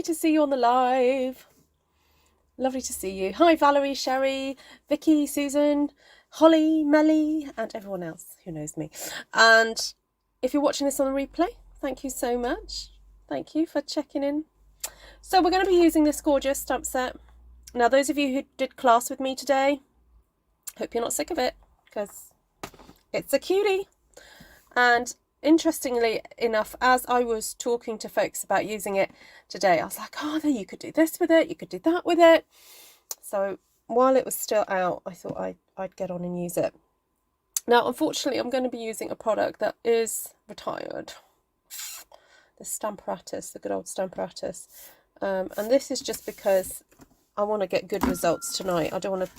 to see you on the live. Lovely to see you. Hi, Valerie, Sherry, Vicky, Susan, Holly, Melly, and everyone else who knows me. And if you're watching this on the replay, thank you so much. Thank you for checking in. So we're going to be using this gorgeous stamp set. Now, those of you who did class with me today, hope you're not sick of it, because it's a cutie. And interestingly enough, as I was talking to folks about using it today, I was like, oh, then you could do this with it, you could do that with it. So while it was still out, I thought I'd get on and use it. Now, unfortunately, I'm going to be using a product that is retired. The Stamparatus, the good old Stamparatus. And this is just because I want to get good results tonight. I don't want to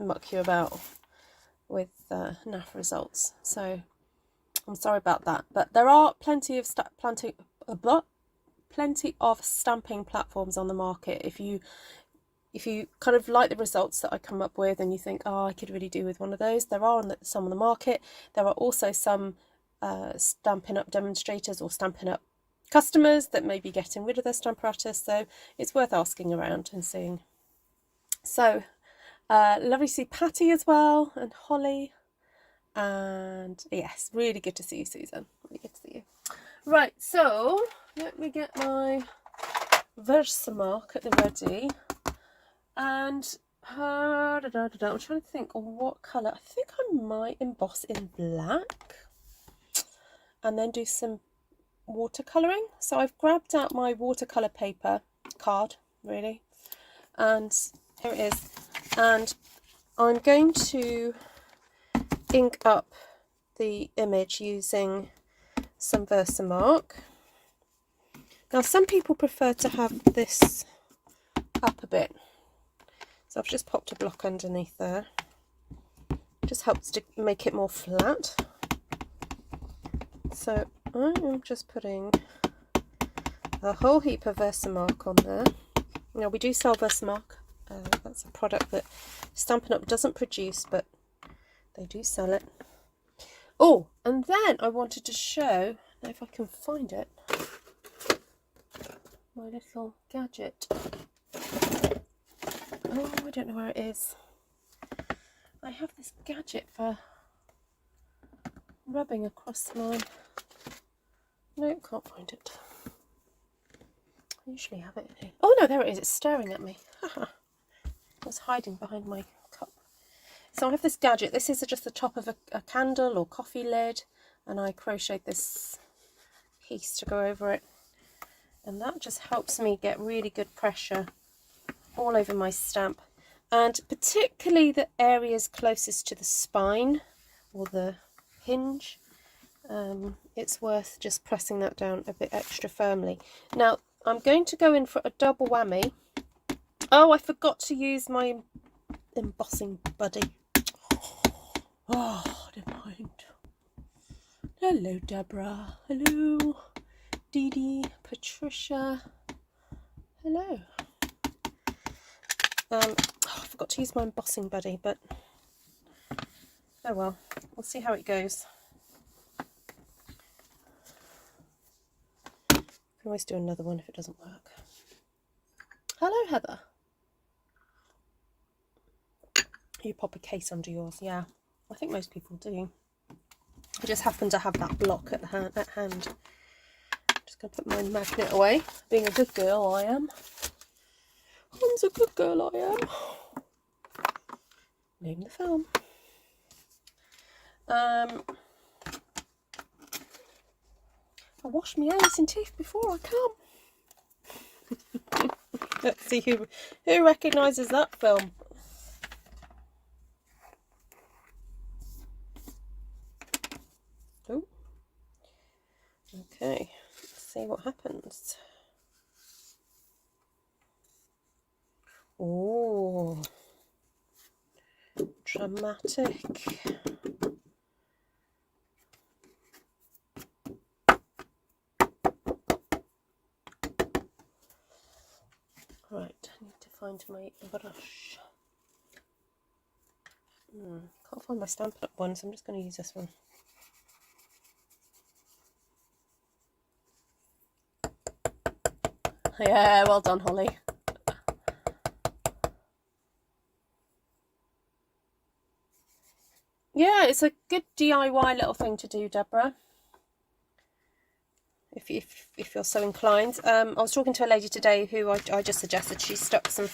muck you about with naff results. So I'm sorry about that, but there are plenty of stamping platforms on the market. If you kind of like the results that I come up with and you think, oh, I could really do with one of those, there are some on the market. There are also some Stampin' Up demonstrators or Stampin' Up customers that may be getting rid of their Stamparatus, so it's worth asking around and seeing. So lovely to see Patty as well, and Holly. And yes, really good to see you, Susan. Really good to see you. Right, so let me get my Versamark at the ready. And I'm trying to think of what colour. I think I might emboss in black and then do some watercolouring. So I've grabbed out my watercolour paper card, really. And here it is. And I'm going to ink up the image using some Versamark. Now, some people prefer to have this up a bit, so I've just popped a block underneath there. Just helps to make it more flat. So I am just putting a whole heap of Versamark on there. Now, we do sell Versamark. That's a product that Stampin' Up doesn't produce, but they do sell it. Oh, and then I wanted to show, now if I can find it, my little gadget. Oh, I don't know where it is. I have this gadget for rubbing across my... No, can't find it. I usually have it in here. Oh no, there it is. It's staring at me. Haha. It's hiding behind my cup. So I have this gadget. This is just the top of a candle or coffee lid, and I crocheted this piece to go over it, and that just helps me get really good pressure all over my stamp, and particularly the areas closest to the spine or the hinge. It's worth just pressing that down a bit extra firmly. Now I'm going to go in for a double whammy. Oh, I forgot to use my embossing buddy. Oh, never mind. Hello, Deborah. Hello, Dee Dee, Patricia. Hello. I forgot to use my embossing buddy, but oh well. We'll see how it goes. I can always do another one if it doesn't work. Hello, Heather. You pop a case under yours, yeah. I think most people do. I just happen to have that block at hand. Just going to put my magnet away. Being a good girl, I am. I'm a good girl, I am. Name the film. I wash my hands and teeth before I come. Let's see who recognises that film. Oh. Okay, let's see what happens. Oh, dramatic. Right, I need to find my brush. Can't find my Stampin' Up one, so I'm just going to use this one. Yeah, well done, Holly. Yeah, it's a good DIY little thing to do, Deborah. If you're so inclined. I was talking to a lady today who I just suggested she stuck some a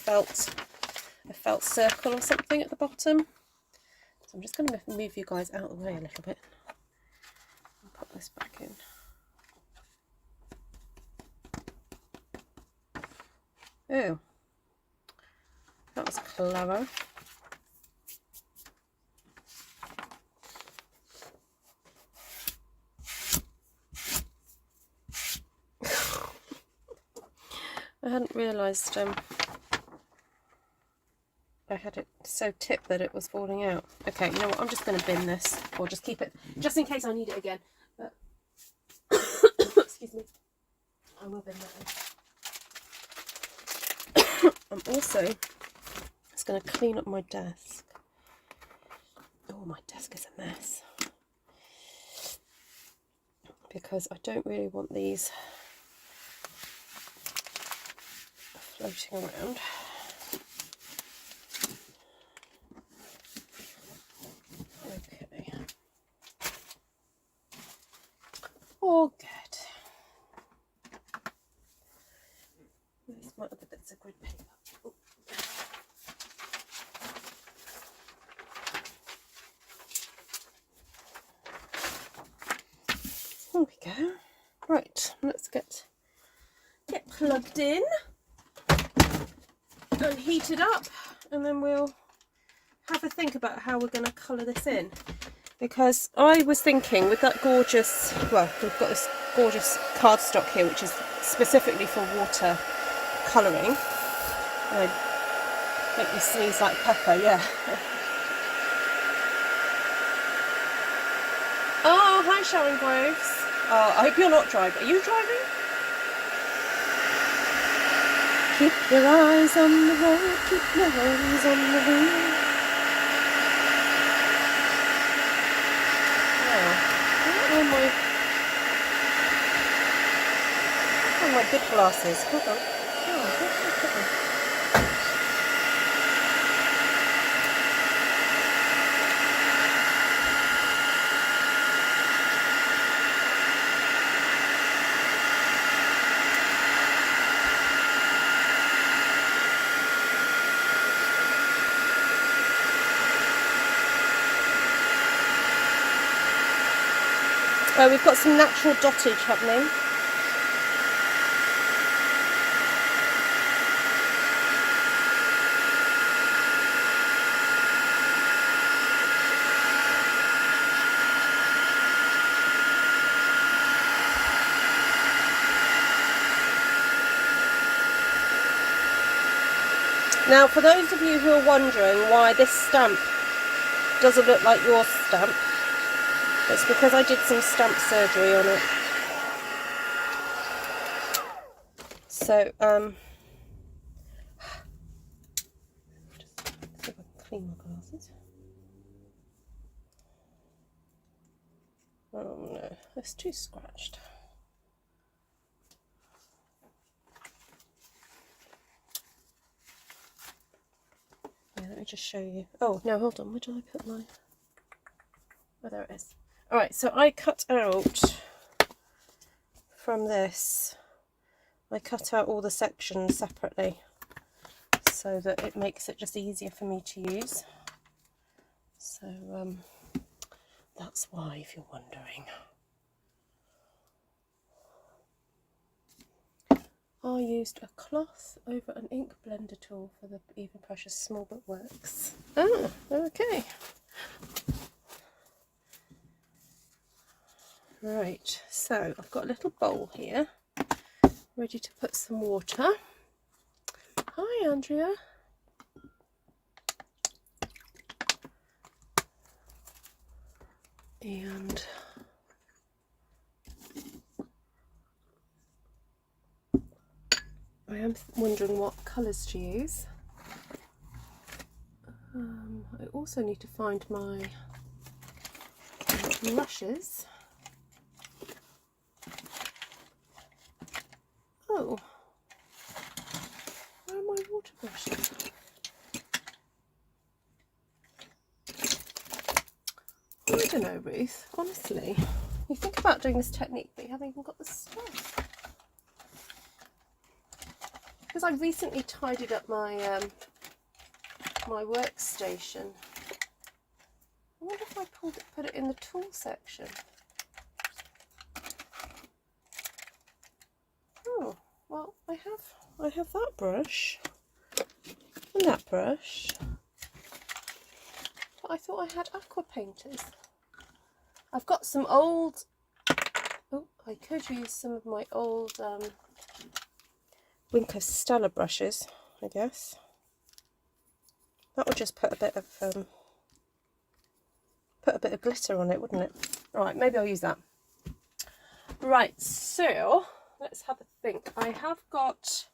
felt circle or something at the bottom. So I'm just going to move you guys out of the way a little bit. I'll put this back in. Oh, that was clever. I hadn't realised I had it so tipped that it was falling out. Okay, you know what, I'm just going to bin this, or just keep it, just in case I need it again. But excuse me, I will bin that. I'm also just going to clean up my desk. Oh, my desk is a mess. Because I don't really want these floating around. Okay. All good. Where's my other bits of grid paper? Oh. There we go. Right, let's get plugged in and heated up, and then we'll have a think about how we're going to colour this in. Because I was thinking with that gorgeous, well, we've got this gorgeous cardstock here which is specifically for water colouring. I make me sneeze like pepper, yeah. Oh, hi Sharon Groves. Oh, I hope you're not driving. Are you driving? Keep your eyes on the road, keep your eyes on the road. Oh, my good glasses. Hold on. We've got some natural dottage happening. Now, for those of you who are wondering why this stamp doesn't look like your stamp, it's because I did some stamp surgery on it. So, just see if I can clean my glasses. Oh no, it's too scratched. Yeah, let me just show you. Oh no, hold on, where did I put my... Oh, there it is. Alright, so I cut out from this, I cut out all the sections separately so that it makes it just easier for me to use. So that's why, if you're wondering. I used a cloth over an ink blender tool for the Even Precious Small Book Works. Oh, okay. Right, so I've got a little bowl here, ready to put some water. Hi, Andrea. And I am wondering what colours to use. I also need to find my brushes. Oh, brushes. I don't know, Ruth, honestly. You think about doing this technique, but you haven't even got the stuff. Because I recently tidied up my my workstation. I wonder if I put it in the tool section. Oh, well, I have that brush and that brush. But I thought I had aqua painters. I've got some old. Oh, I could use some of my old Reinkers Stellar brushes, I guess. That would just put a bit of glitter on it, wouldn't it? All right, maybe I'll use that. Right, so let's have a think. I have got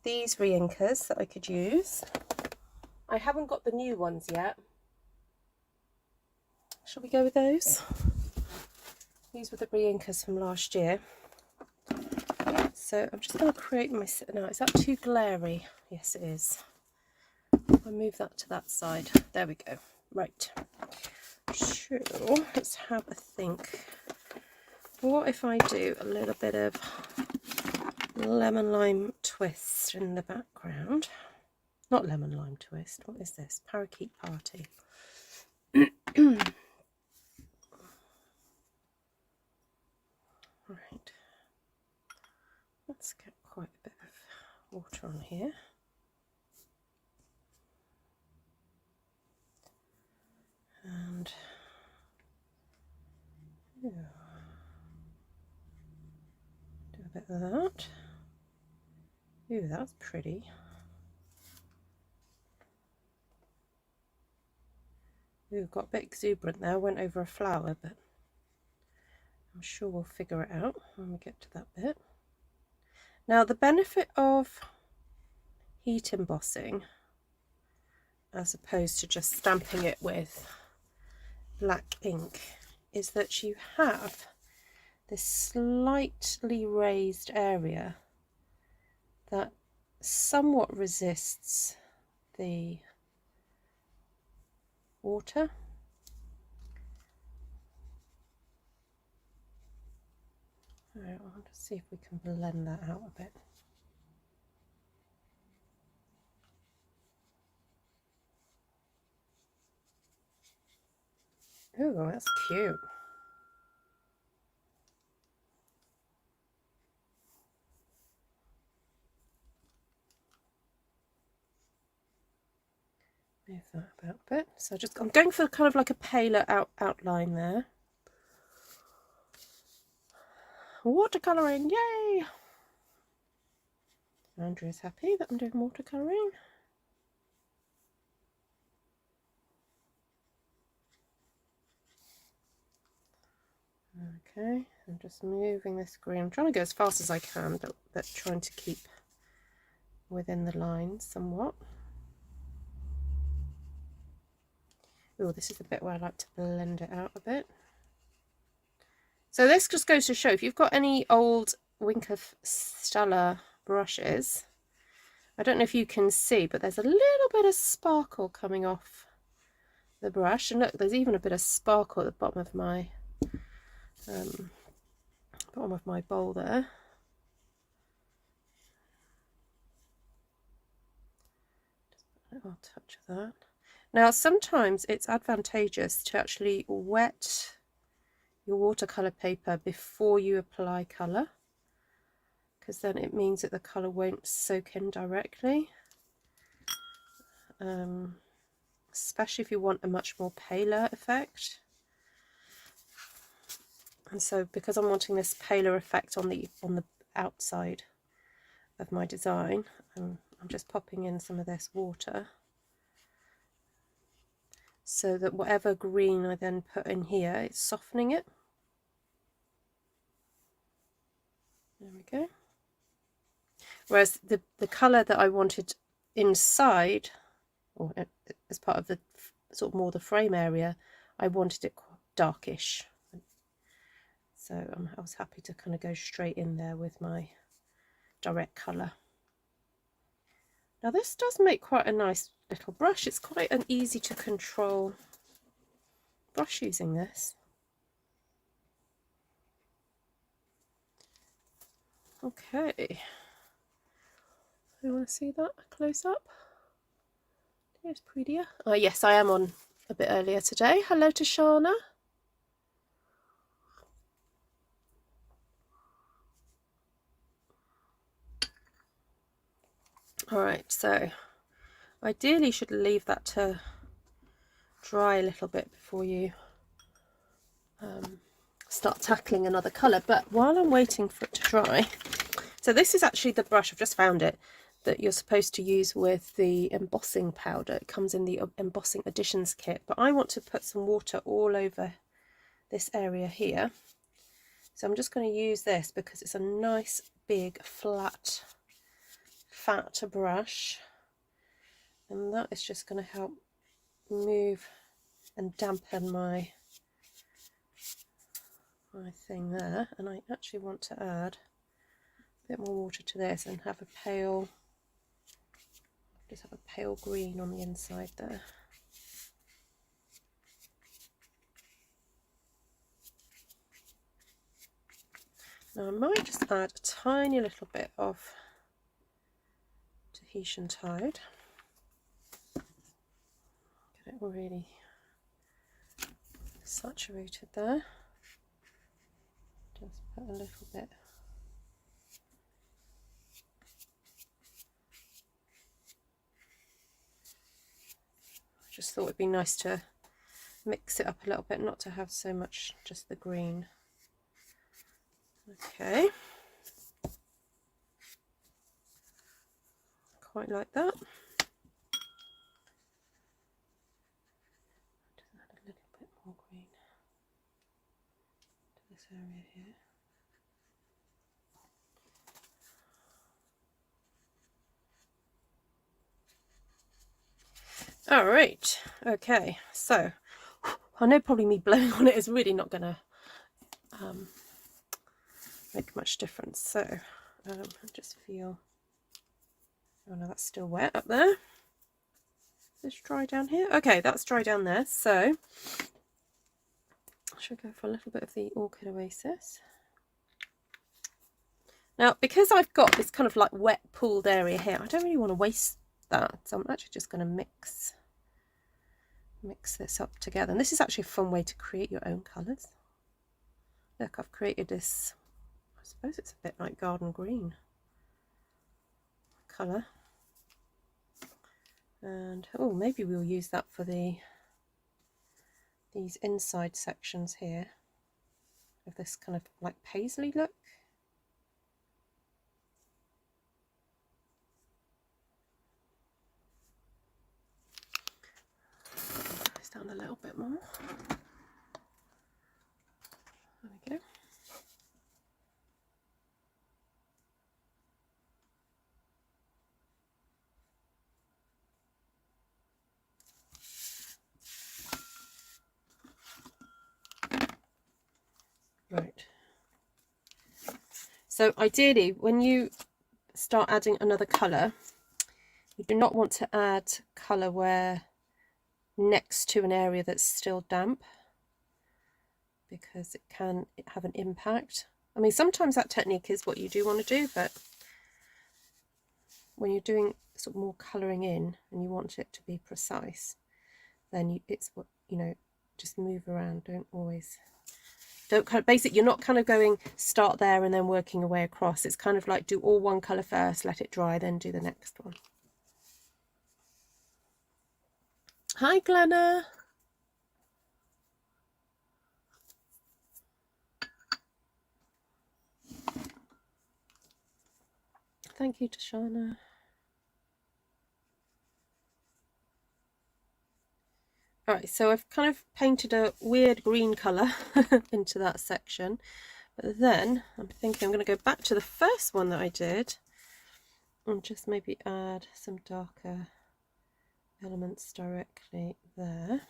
these Reinkers that I could use. I haven't got the new ones yet. Shall we go with those? These were the Reinkers from last year. So I'm just going to create my... No, is that too glary? Yes, it is. I'll move that to that side. There we go. Right. So let's have a think. What if I do a little bit of lemon lime twist in the background? Not lemon lime twist. What is this? Parakeet Party. Right. Let's get quite a bit of water on here. And do a bit of that. Ooh, that's pretty. Ooh, got a bit exuberant there. Went over a flower, but I'm sure we'll figure it out when we get to that bit. Now, the benefit of heat embossing, as opposed to just stamping it with black ink, is that you have this slightly raised area that somewhat resists the water. Right, I'll just see if we can blend that out a bit. Ooh, that's cute. Move that about a bit. So I'm going for kind of like a paler outline there. Watercolouring, yay! Andrew's happy that I'm doing watercolouring. Okay, I'm just moving this green. I'm trying to go as fast as I can, but trying to keep within the lines somewhat. Oh, this is the bit where I like to blend it out a bit. So this just goes to show, if you've got any old Reinkers Stellar brushes, I don't know if you can see, but there's a little bit of sparkle coming off the brush. And look, there's even a bit of sparkle at the bottom of my bowl there. Just put a little touch of that. Now, sometimes it's advantageous to actually wet your watercolour paper before you apply colour, because then it means that the colour won't soak in directly, especially if you want a much more paler effect. And so because I'm wanting this paler effect on the outside of my design, I'm just popping in some of this water, so that whatever green I then put in here, it's softening it. There we go. Whereas the colour that I wanted inside, or as part of the sort of more the frame area, I wanted it darkish. So I was happy to kind of go straight in there with my direct colour. Now this does make quite a nice little brush. It's quite an easy to control brush using this. Okay. You want to see that close up? Here's prettier. Oh yes, I am on a bit earlier today. Hello to Shana. Alright, so ideally you should leave that to dry a little bit before you start tackling another colour. But while I'm waiting for it to dry, so this is actually the brush, I've just found it, that you're supposed to use with the embossing powder. It comes in the embossing additions kit, but I want to put some water all over this area here. So I'm just going to use this because it's a nice big flat brush, and that is just going to help move and dampen my thing there. And I actually want to add a bit more water to this and have a pale, just have a pale green on the inside there. Now I might just add a tiny little bit of Tahitian Tide. Get it really saturated there. Just put a little bit. I just thought it'd be nice to mix it up a little bit, not to have so much just the green. Okay. Quite like that. Just add a little bit more green to this area here. All right, okay, so I know probably me blowing on it is really not going to make much difference. So I just feel, oh no, that's still wet up there. Is it dry down here? Okay, that's dry down there. So I should go for a little bit of the Orchid Oasis. Now, because I've got this kind of like wet pooled area here, I don't really want to waste that, so I'm actually just going to mix this up together. And this is actually a fun way to create your own colours. Look, I've created this, I suppose it's a bit like garden green colour. And oh, maybe we'll use that for these inside sections here of this kind of like paisley look. Down a little bit more. There we go. Right. So ideally, when you start adding another colour, you do not want to add colour where next to an area that's still damp, because it can have an impact. I mean, sometimes that technique is what you do want to do, but when you're doing sort of more colouring in and you want it to be precise, then it's what, you know, just move around. Don't kind of basically, you're not kind of going start there and then working your way across. It's kind of like do all one colour first, let it dry, then do the next one. Hi, Glenna. Thank you, Tashana. Alright, so I've kind of painted a weird green colour into that section, but then I'm thinking I'm going to go back to the first one that I did and just maybe add some darker elements directly there.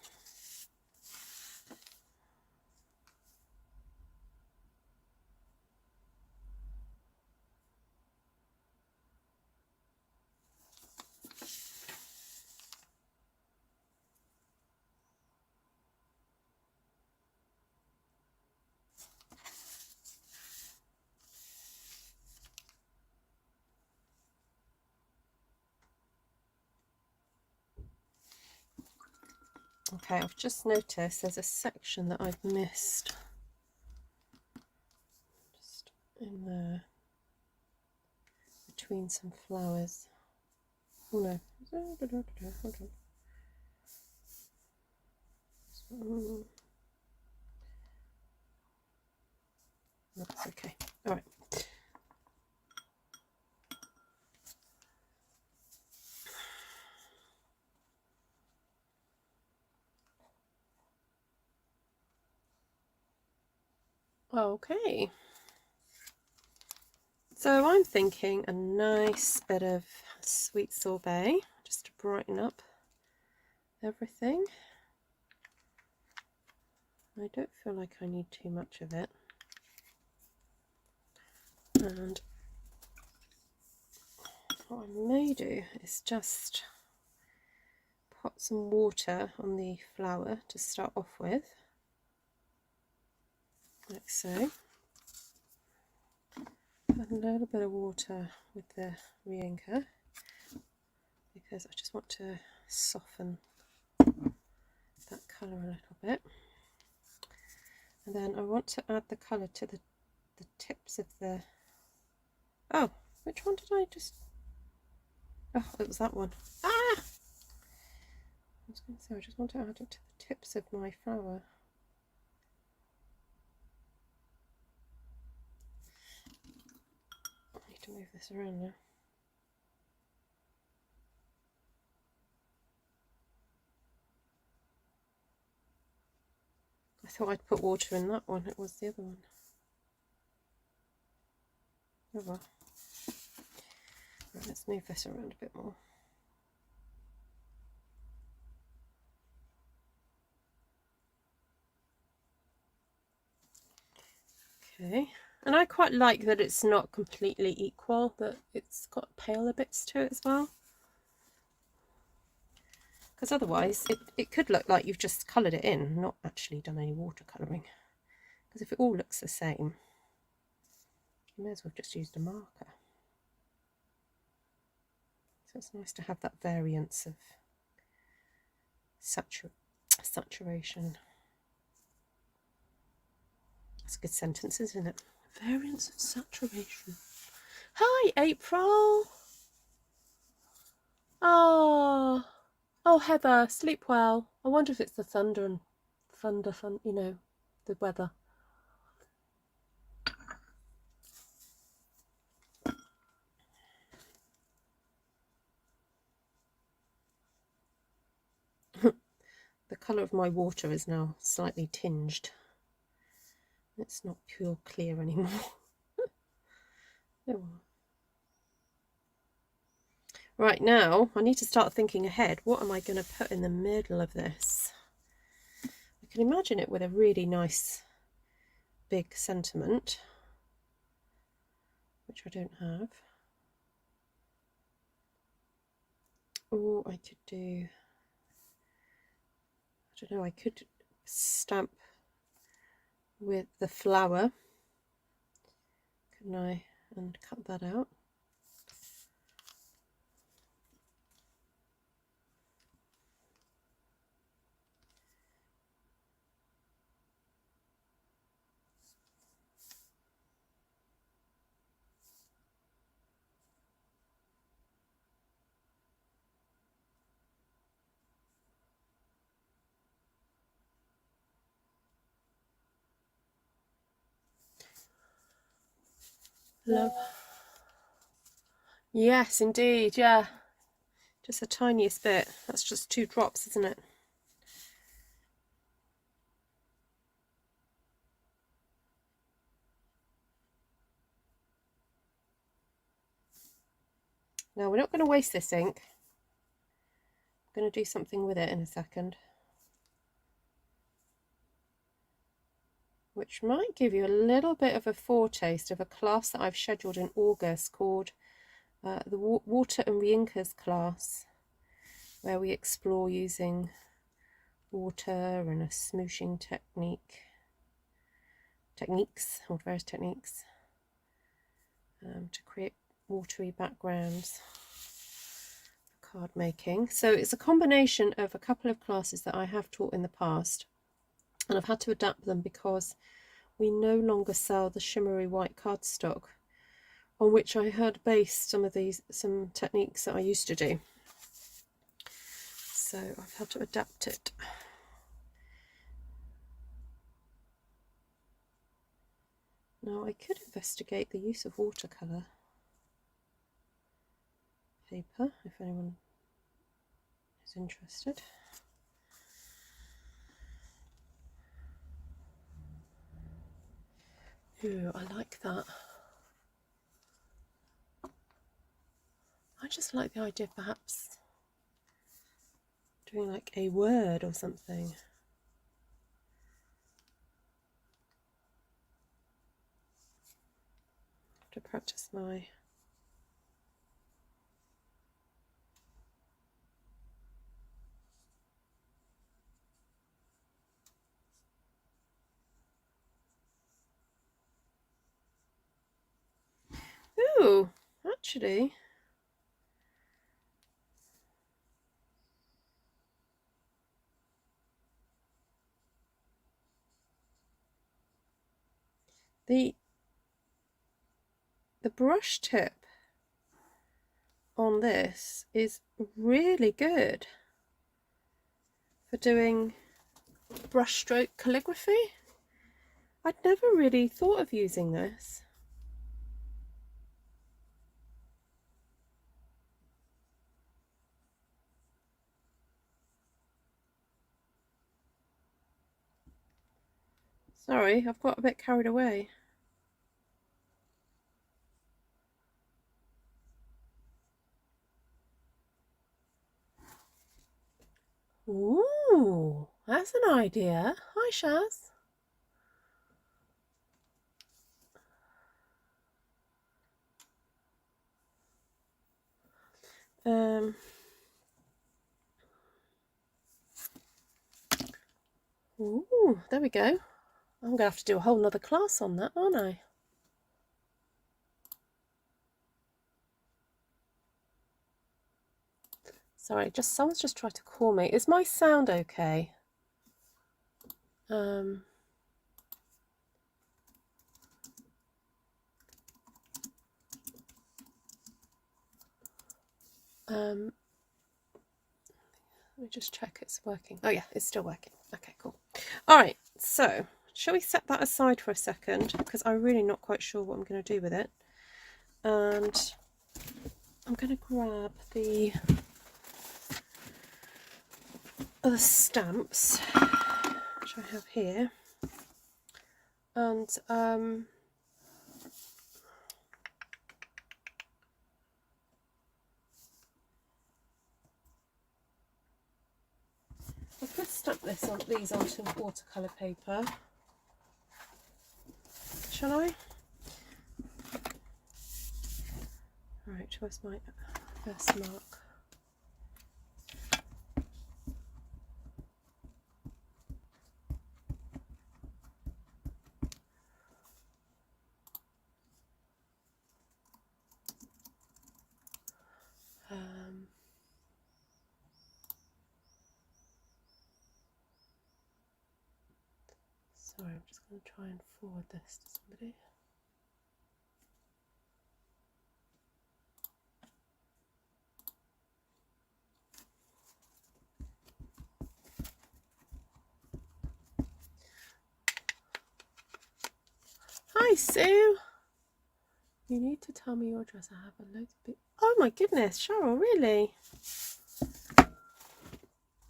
Okay, I've just noticed there's a section that I've missed. Just in there, between some flowers. Oh no. Hold on. That's okay. All right. Okay. So I'm thinking a nice bit of sweet sorbet just to brighten up everything. I don't feel like I need too much of it. And what I may do is just put some water on the flower to start off with, like so. Add a little bit of water with the Reinker because I just want to soften that colour a little bit. And then I want to add the colour to the tips of the... Oh, which one did I just... Oh, it was that one. Ah! I was going to say, I just want to add it to the tips of my flower. I need to move this around now. I thought I'd put water in that one, it was the other one. Oh well. Right, let's move this around a bit more. Okay, and I quite like that it's not completely equal, that it's got paler bits to it as well. Because otherwise it could look like you've just coloured it in, not actually done any watercolouring. Because if it all looks the same, you may as well have just used a marker. So it's nice to have that variance of saturation. That's a good sentence, isn't it? Variance of saturation. Hi, April. Oh, Heather, sleep well. I wonder if it's the thunder and you know, the weather. The colour of my water is now slightly tinged. It's not pure clear anymore. Oh. Right, now I need to start thinking ahead. What am I going to put in the middle of this? I can imagine it with a really nice big sentiment, which I don't have. Or I could do, I don't know, I could stamp with the flower, couldn't I, and cut that out. Love. Yes, indeed, yeah. Just the tiniest bit. That's just 2 drops, isn't it? Now, we're not going to waste this ink. I'm going to do something with it in a second, which might give you a little bit of a foretaste of a class that I've scheduled in August called the Water and Reinkers class, where we explore using water and a smooshing various techniques to create watery backgrounds for card making. So it's a combination of a couple of classes that I have taught in the past, and I've had to adapt them because we no longer sell the shimmery white cardstock on which I had based some techniques that I used to do. So I've had to adapt it. Now I could investigate the use of watercolour paper if anyone is interested. Ooh, I like that. I just like the idea of perhaps doing like a word or something. To practice my ooh, actually the brush tip on this is really good for doing brushstroke calligraphy. I'd never really thought of using this. Sorry, I've got a bit carried away. Ooh, that's an idea. Hi, Shaz. Ooh, there we go. I'm going to have to do a whole nother class on that, aren't I? Sorry, someone's just tried to call me. Is my sound okay? Let me just check it's working. Oh yeah, it's still working. Okay, cool. All right, so shall we set that aside for a second, because I'm really not quite sure what I'm going to do with it. And I'm going to grab the other stamps which I have here, and I could stamp these onto watercolour paper. Shall I? Right, where's my Versamark? Sorry, I'm just going to try and forward this to somebody. Hi, Sue. You need to tell me your address. I have a load of bit. Oh my goodness, Cheryl, really?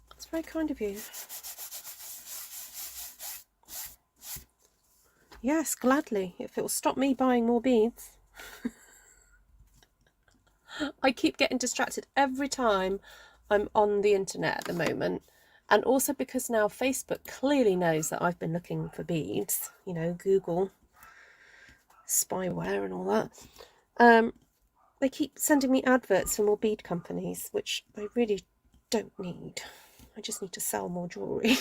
That's very kind of you. Yes, gladly, if it will stop me buying more beads. I keep getting distracted every time I'm on the internet at the moment. And also because now Facebook clearly knows that I've been looking for beads, you know, Google, spyware and all that. They keep sending me adverts for more bead companies, which I really don't need. I just need to sell more jewellery.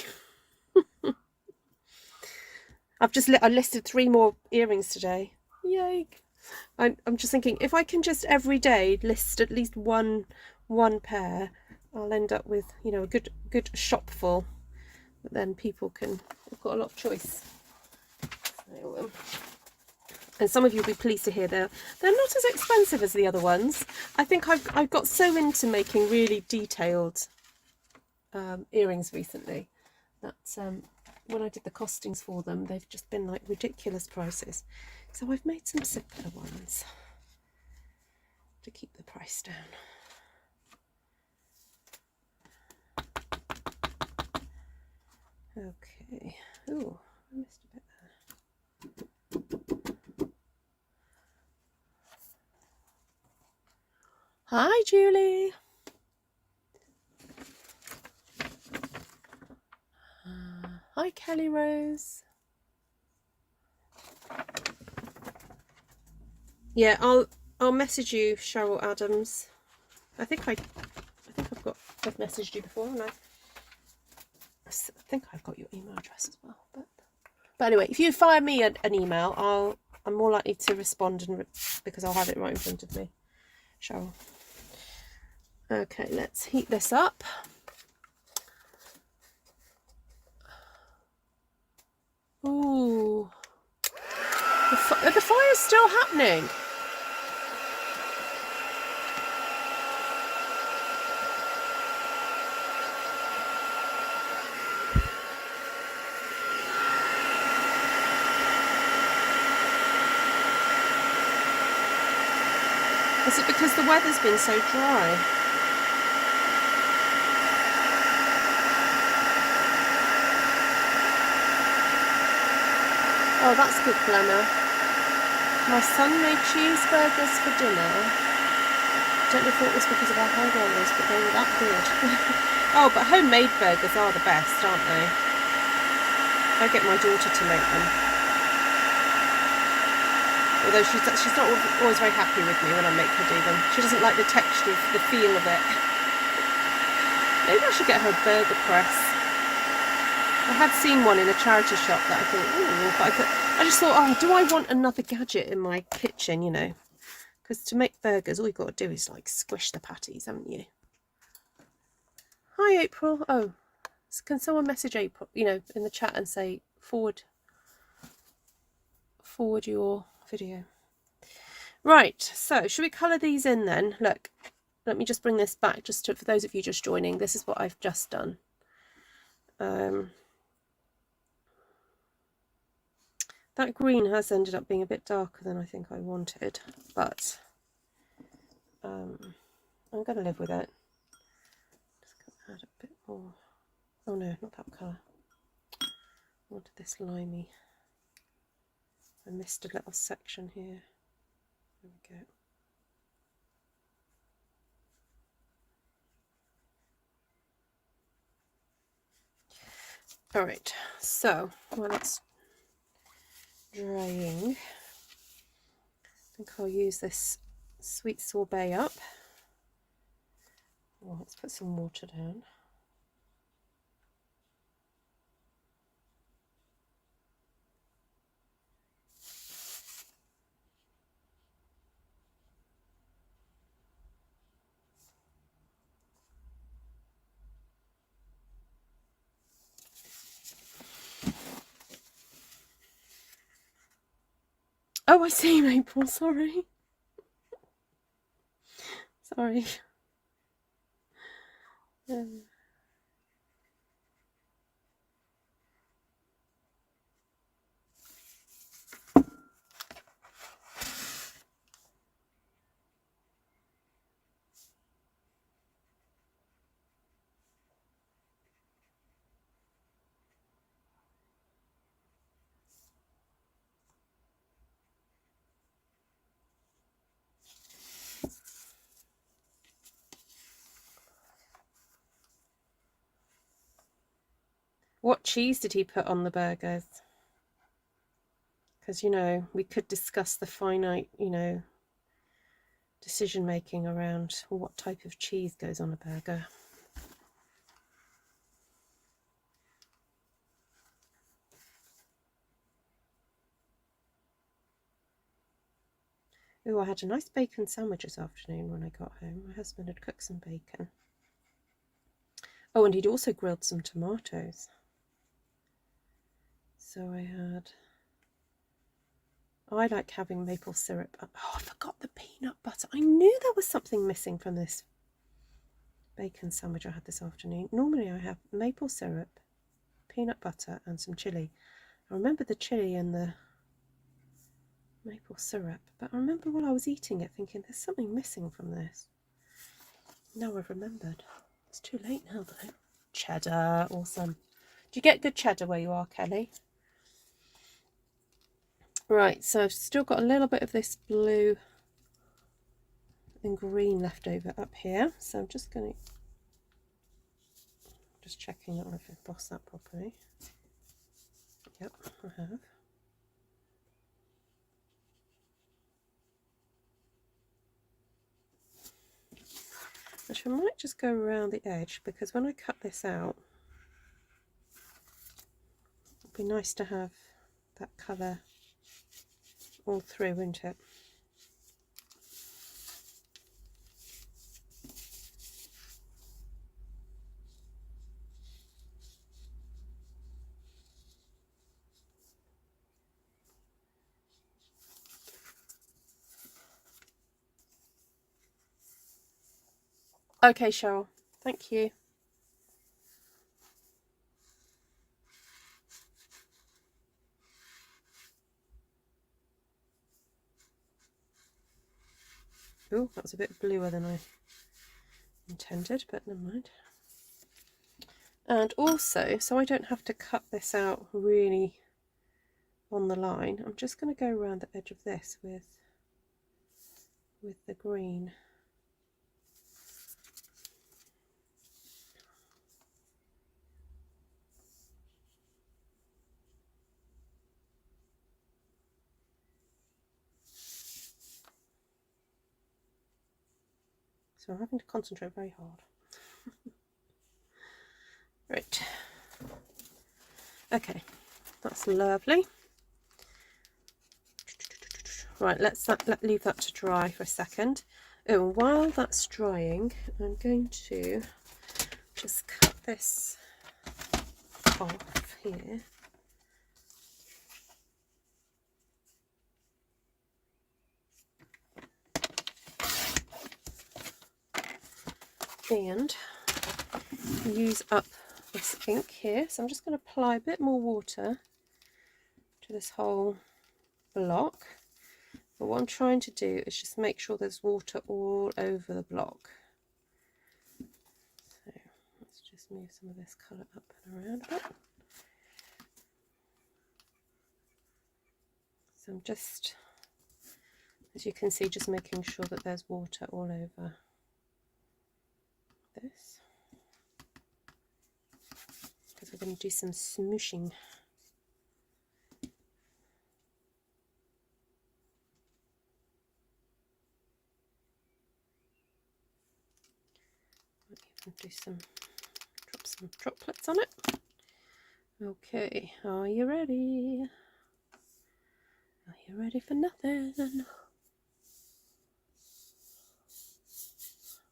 I listed 3 more earrings today. Yay! I'm just thinking, if I can just every day list at least one one pair, I'll end up with, you know, a good shop full. But then people can, they've got a lot of choice. So, and some of you will be pleased to hear they're not as expensive as the other ones. I think I've got so into making really detailed earrings recently that when I did the costings for them, they've just been like ridiculous prices. So I've made some simpler ones to keep the price down. Okay. Oh, I missed a bit there. Hi, Julie. Hi, Kelly Rose. Yeah, I'll message you, Cheryl Adams. I think I've messaged you before, haven't I? I think I've got your email address as well. But anyway, if you fire me an email, I'm more likely to respond because I'll have it right in front of me, Cheryl. Okay, let's heat this up. Ooh, the fire's still happening. Is it because the weather's been so dry? Oh, that's good, Glenna. My son made cheeseburgers for dinner. Don't know if it was because of our hamburgers, but they were that good. Oh, but homemade burgers are the best, aren't they? I get my daughter to make them. Although she's not always very happy with me when I make her do them. She doesn't like the texture, the feel of it. Maybe I should get her a burger press. I had seen one in a charity shop that I thought, ooh, but I just thought, oh, do I want another gadget in my kitchen, you know? Because to make burgers, all you've got to do is like squish the patties, haven't you? Hi, April. Oh, can someone message April, you know, in the chat and say forward your video. Right, so should we colour these in then? Look, let me just bring this back just for those of you just joining. This is what I've just done. That green has ended up being a bit darker than I think I wanted, but I'm going to live with it. Just going to add a bit more. Oh no, not that colour. I wanted this limey. I missed a little section here. There we go. Alright, so while that's drying, I think I'll use this sweet sorbet up. Well, let's put some water down. Oh, I see, April, sorry. Sorry. What cheese did he put on the burgers? Because, you know, we could discuss the finite, you know, decision making around what type of cheese goes on a burger. Oh, I had a nice bacon sandwich this afternoon when I got home. My husband had cooked some bacon. Oh, and he'd also grilled some tomatoes. So I like having maple syrup. Oh, I forgot the peanut butter. I knew there was something missing from this bacon sandwich I had this afternoon. Normally I have maple syrup, peanut butter and some chilli. I remember the chilli and the maple syrup, but I remember while I was eating it thinking there's something missing from this. Now I've remembered. It's too late now though. Cheddar, awesome. Do you get good cheddar where you are, Kelly? Right, so I've still got a little bit of this blue and green left over up here, so I'm just going to checking that I've embossed that properly. Yep, I have. Actually, I might just go around the edge, because when I cut this out, it'd be nice to have that colour all through, wouldn't it? Okay, Cheryl, thank you. Oh, that was a bit bluer than I intended, but never mind. And also, so I don't have to cut this out really on the line, I'm just going to go around the edge of this with the green. So I'm having to concentrate very hard. Right. Okay, that's lovely. Right, leave that to dry for a second. Oh, while that's drying, I'm going to just cut this off here. And use up this ink here. So I'm just going to apply a bit more water to this whole block. But what I'm trying to do is just make sure there's water all over the block. So let's just move some of this colour up and around a bit. So I'm just, as you can see, just making sure that there's water all over this, because we're going to do some smooshing. Might even drop some droplets on it. Okay, are you ready? Are you ready for nothing?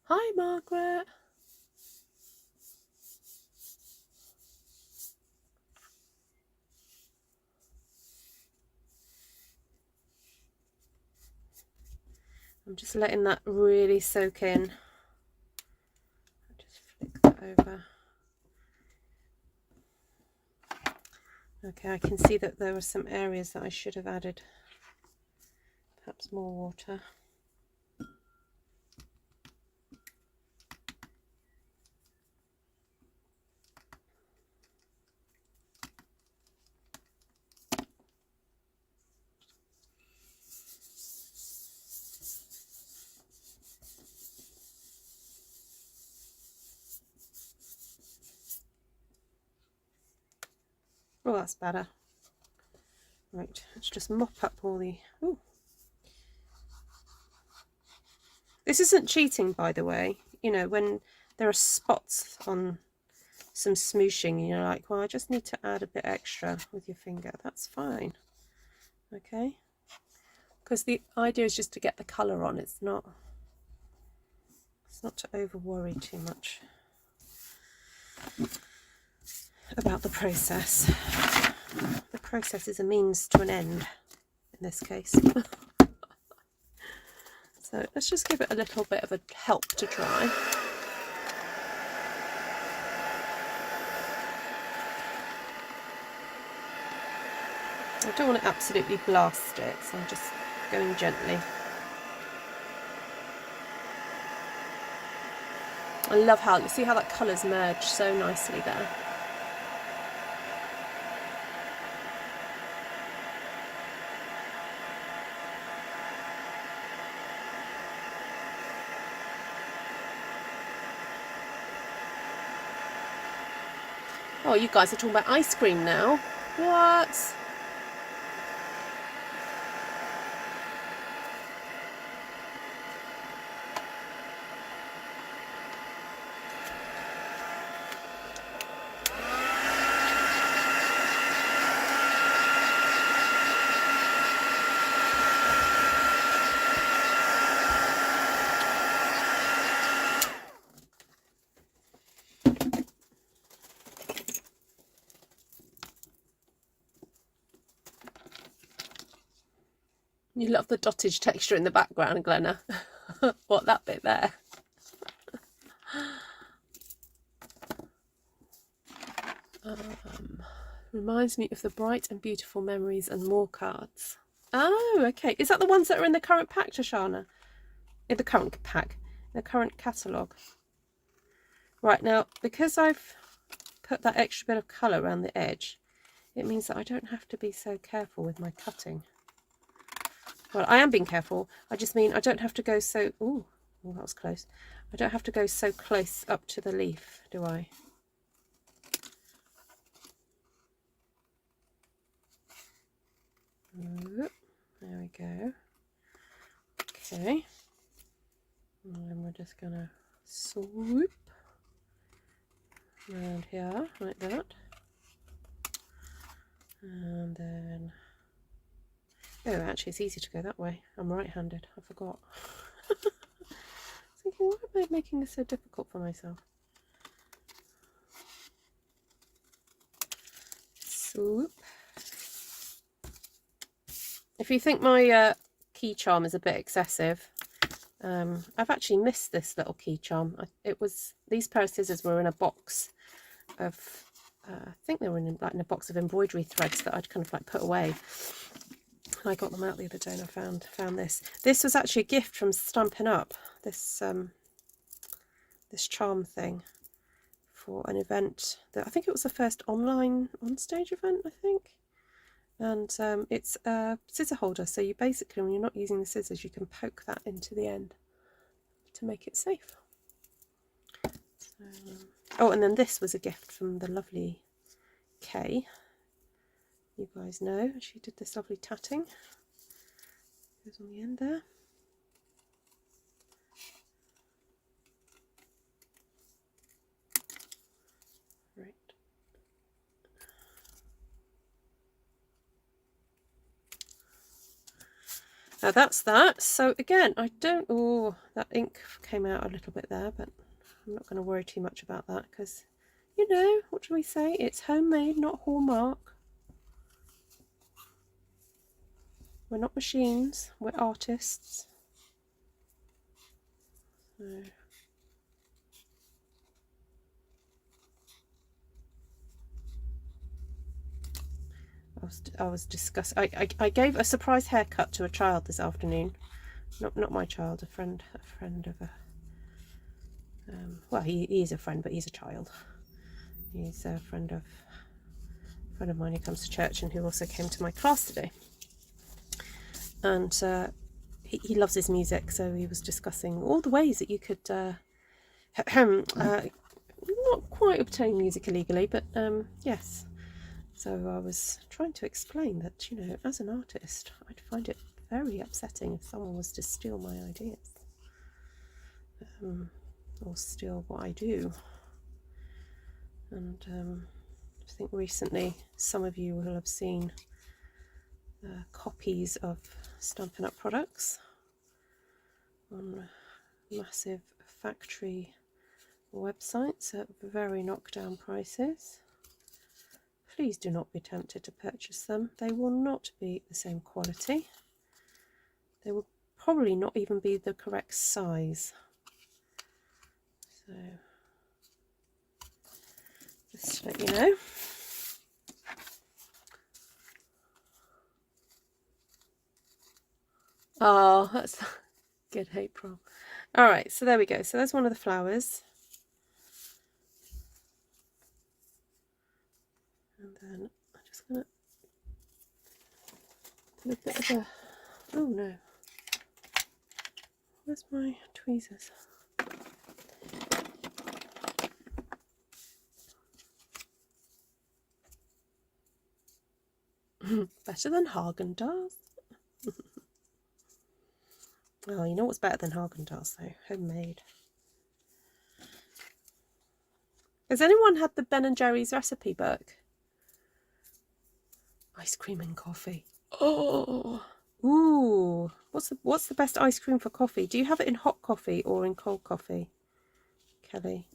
Hi, Margaret. I'm just letting that really soak in. Just flick that over. Okay, I can see that there were some areas that I should have added perhaps more water. Oh, that's better. Right, let's just mop up all the... Ooh. This isn't cheating, by the way. You know, when there are spots on some smooshing, you're like, well, I just need to add a bit extra with your finger. That's fine. Okay. because the idea is just to get the colour on. It's not to over worry too much about the process. The process is a means to an end in this case. So let's just give it a little bit of a help to dry. I don't want to absolutely blast it, so I'm just going gently. I love how, you see how that colour's merged so nicely there. Oh, you guys are talking about ice cream now. What? You love the dottage texture in the background, Glenna. What, that bit there? Reminds me of the bright and beautiful memories and more cards. Oh, okay. Is that the ones that are in the current pack, Shoshana? In the current pack, in the current catalogue. Right, now, because I've put that extra bit of colour around the edge, it means that I don't have to be so careful with my cutting. Well, I am being careful. I just mean I don't have to go so... Ooh, that was close. I don't have to go so close up to the leaf, do I? There we go. Okay. And then we're just going to swoop around here, like that. And then... Oh, actually, it's easy to go that way. I'm right-handed. I forgot. I was thinking, why am I making this so difficult for myself? Swoop. If you think my key charm is a bit excessive, I've actually missed this little key charm. These pair of scissors were in a box of, I think they were in a box of embroidery threads that I'd kind of like put away. I got them out the other day and I found this. This was actually a gift from Stampin' Up. This this charm thing for an event that I think it was the first online on-stage event, I think. And it's a scissor holder, so you basically, when you're not using the scissors, you can poke that into the end to make it safe. So, oh, and then this was a gift from the lovely Kay. You guys know she did this lovely tatting. Goes on the end there. Right. Now that's that. So again, I don't... Oh, that ink came out a little bit there, but I'm not going to worry too much about that because, you know, what do we say? It's homemade, not Hallmark. We're not machines, we're artists. So. I was discussing. I gave a surprise haircut to a child this afternoon. Not my child, a friend of a. Well, he is a friend, but he's a child. He's a friend of mine who comes to church and who also came to my class today. And he loves his music, so he was discussing all the ways that you could not quite obtain music illegally, but yes. So I was trying to explain that, you know, as an artist, I'd find it very upsetting if someone was to steal my ideas, or steal what I do. And I think recently some of you will have seen copies of Stampin' Up products on massive factory websites at very knockdown prices. Please do not be tempted to purchase them. They will not be the same quality. They will probably not even be the correct size. So, just to let you know. Oh, that's good, April. All right, so there we go. So there's one of the flowers. And then I'm just going to do a bit of a... Oh, no. Where's my tweezers? Better than Haagen-Dazs. Oh, you know what's better than Haagen-Dazs though? Homemade. Has anyone had the Ben & Jerry's recipe book? Ice cream and coffee. Oh, ooh. What's the best ice cream for coffee? Do you have it in hot coffee or in cold coffee, Kelly?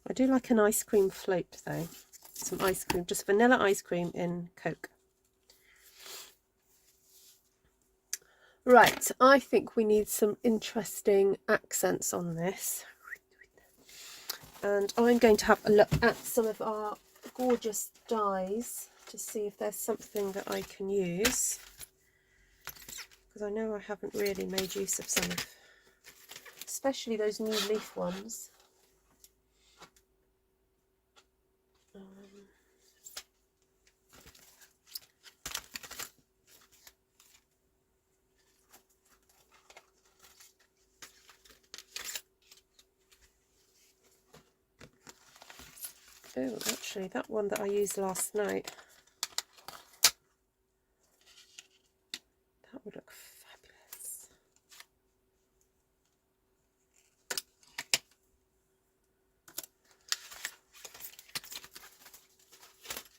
I do like an ice cream float though. Some ice cream, just vanilla ice cream in Coke. Right, I think we need some interesting accents on this. And I'm going to have a look at some of our gorgeous dies to see if there's something that I can use. Because I know I haven't really made use of some of, especially those new leaf ones. Oh, actually, that one that I used last night, that would look fabulous.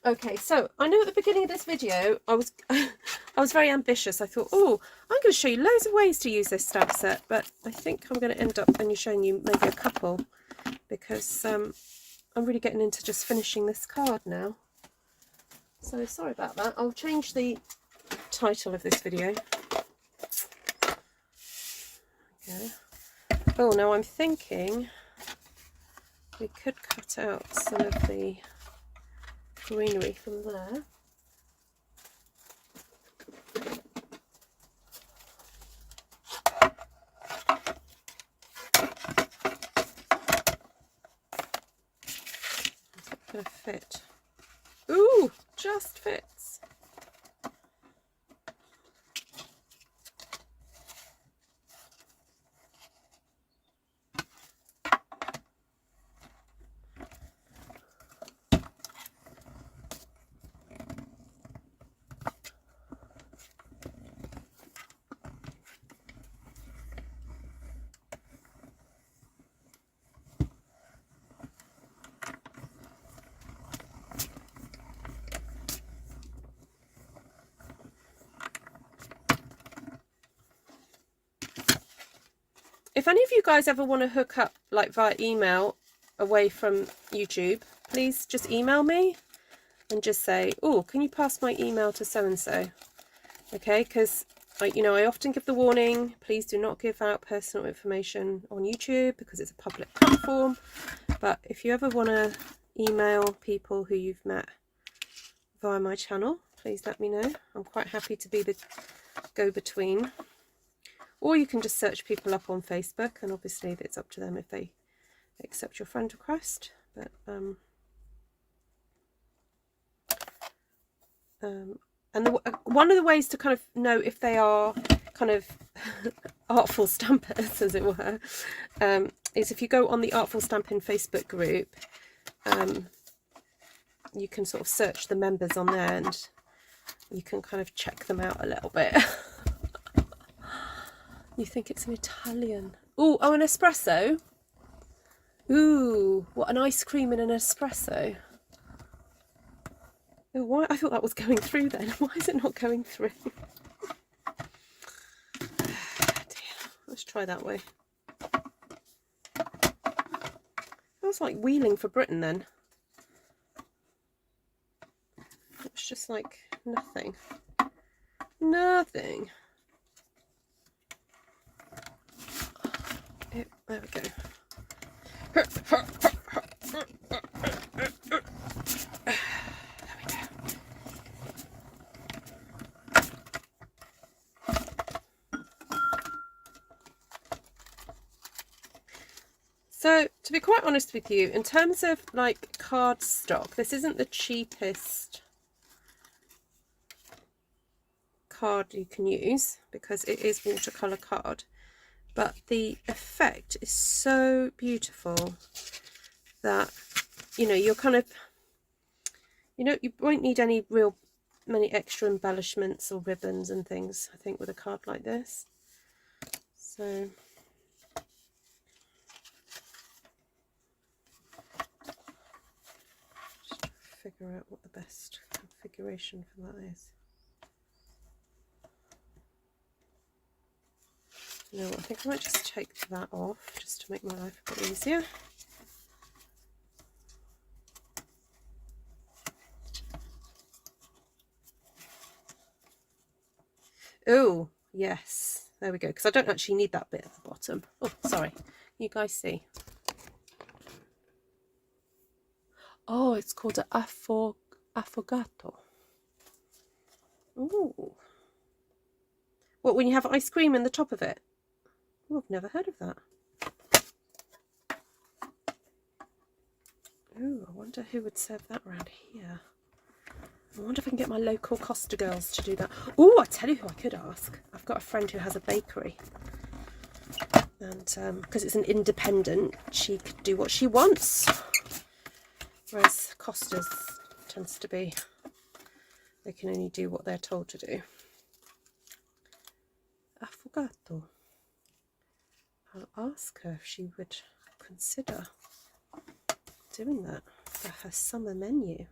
Okay, so I know at the beginning of this video I was I was very ambitious. I thought, oh, I'm going to show you loads of ways to use this stamp set, but I think I'm going to end up only showing you maybe a couple, because I'm really getting into just finishing this card now. So sorry about that. I'll change the title of this video. Okay. Oh, now I'm thinking we could cut out some of the greenery from there. Is that going to fit? Ooh, just fits. If any of you guys ever want to hook up like via email away from YouTube, please just email me and just say, oh, can you pass my email to so-and-so? Okay, because I often give the warning, please do not give out personal information on YouTube because it's a public platform. But if you ever want to email people who you've met via my channel, please let me know. I'm quite happy to be the go-between. Or you can just search people up on Facebook, and obviously it's up to them if they accept your friend request. But And one of the ways to kind of know if they are kind of artful stampers, as it were, is if you go on the Artful Stampin Facebook group, you can sort of search the members on there and you can kind of check them out a little bit. You think it's an Italian. Ooh, oh, an espresso. Ooh, what, an ice cream in an espresso. Oh, why? I thought that was going through then. Why is it not going through? Let's try that way. That's like wheeling for Britain then. It's just like nothing. Nothing. There we go. There we go. So, to be quite honest with you, in terms of like cardstock, this isn't the cheapest card you can use because it is watercolour card, but the effect is so beautiful that, you know, you're kind of, you know, you won't need many extra embellishments or ribbons and things, I think, with a card like this. So just figure out what the best configuration for that is. You know, I think I might just take that off just to make my life a bit easier. Oh, yes. There we go. Because I don't actually need that bit at the bottom. Oh, sorry. You guys see? Oh, it's called an affogato. Ooh. What, when you have ice cream in the top of it? Oh, I've never heard of that. Oh, I wonder who would serve that around here. I wonder if I can get my local Costa girls to do that. Oh, I tell you who I could ask. I've got a friend who has a bakery. And because it's an independent, she could do what she wants. Whereas Costa's tends to be, they can only do what they're told to do. Affogato. I'll ask her if she would consider doing that for her summer menu.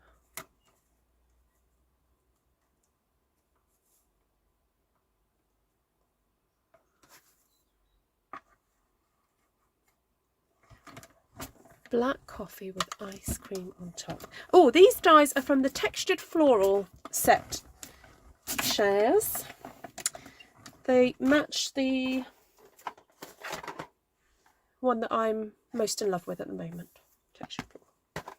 Black coffee with ice cream on top. Oh, these dies are from the Textured Floral set shares. They match the one that I'm most in love with at the moment. Textured Floral.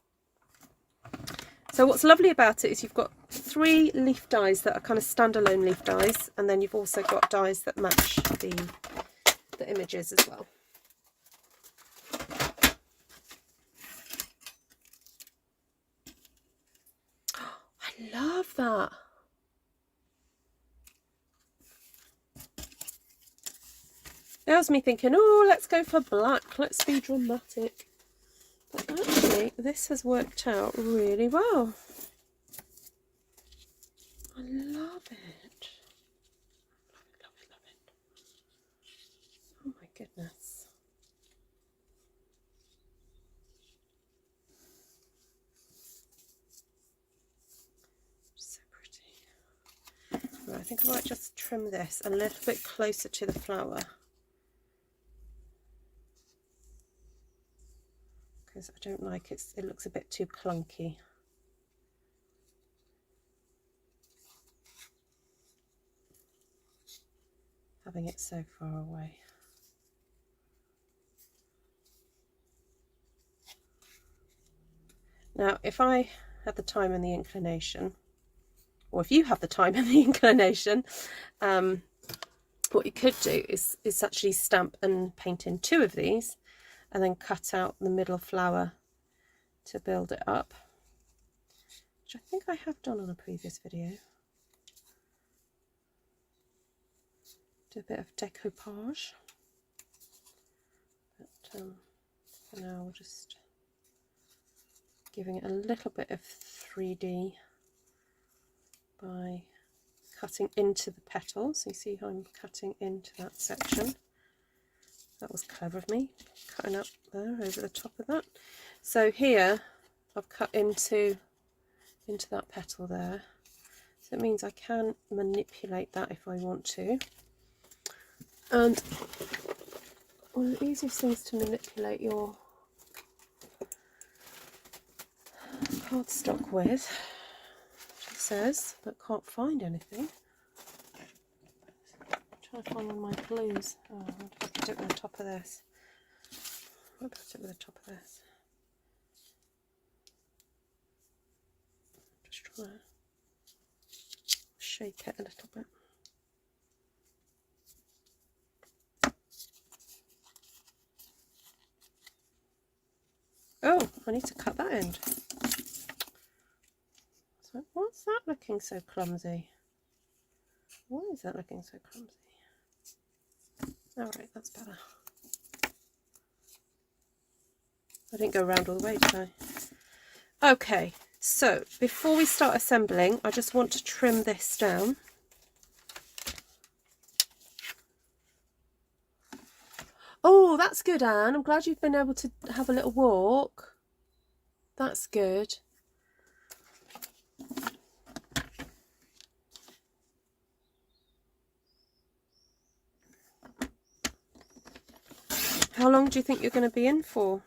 So what's lovely about it is you've got 3 leaf dies that are kind of standalone leaf dies, and then you've also got dies that match the images as well. I love that. That was me thinking, oh, let's go for black, let's be dramatic. But actually, this has worked out really well. I love it. Love it, love it. Oh my goodness. So pretty. Right, I think I might just trim this a little bit closer to the flower. Because I don't like it, it looks a bit too clunky. Having it so far away. Now, if I had the time and the inclination, or if you have the time and the inclination, what you could do is actually stamp and paint in 2 of these, and then cut out the middle flower to build it up. which I think I have done on a previous video. Do a bit of decoupage, but for now we're just giving it a little bit of 3D by cutting into the petals. You see how I'm cutting into that section. That was clever of me, cutting up there over the top of that. So here I've cut into that petal there. So it means I can manipulate that if I want to. And one of the easiest things to manipulate your cardstock with, she says, but can't find anything. I'm trying to find one of my glues. Oh, I wonder if I could do it with the top of this. I'll put it with the top of this. Just trying to shake it a little bit. Oh, I need to cut that end. So what's that looking so clumsy? Why is that looking so clumsy? Alright, that's better. I didn't go around all the way, did I? Okay, so before we start assembling, I just want to trim this down. Oh, that's good, Anne. I'm glad you've been able to have a little walk. That's good. How long do you think you're going to be in for?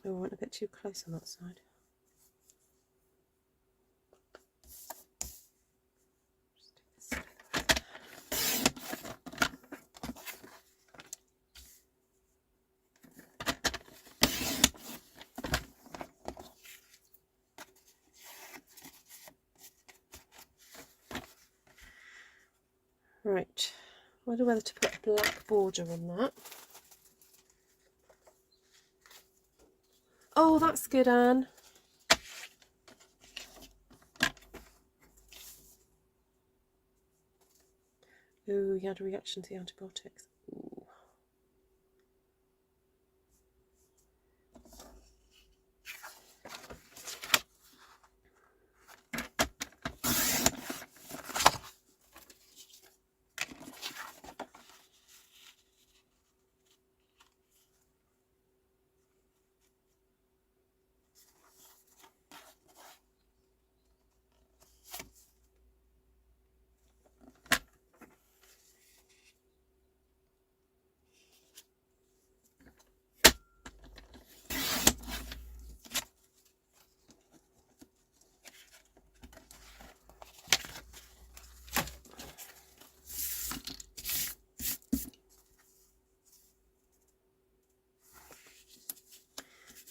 Oh, I went a bit too close on that side. Right, I wonder whether to put a black border on that. Oh, that's good, Anne. Ooh, he had a reaction to the antibiotics. Ooh.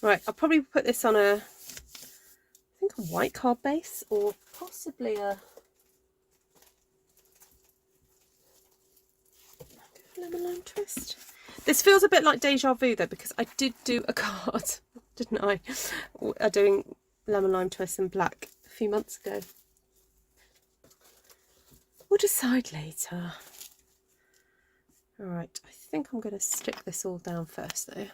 Right, I'll probably put this on I think a white card base, or possibly a lemon lime twist. This feels a bit like deja vu though, because I did do a card, didn't I? Doing lemon lime twist in black a few months ago. We'll decide later. Alright, I think I'm going to stick this all down first though.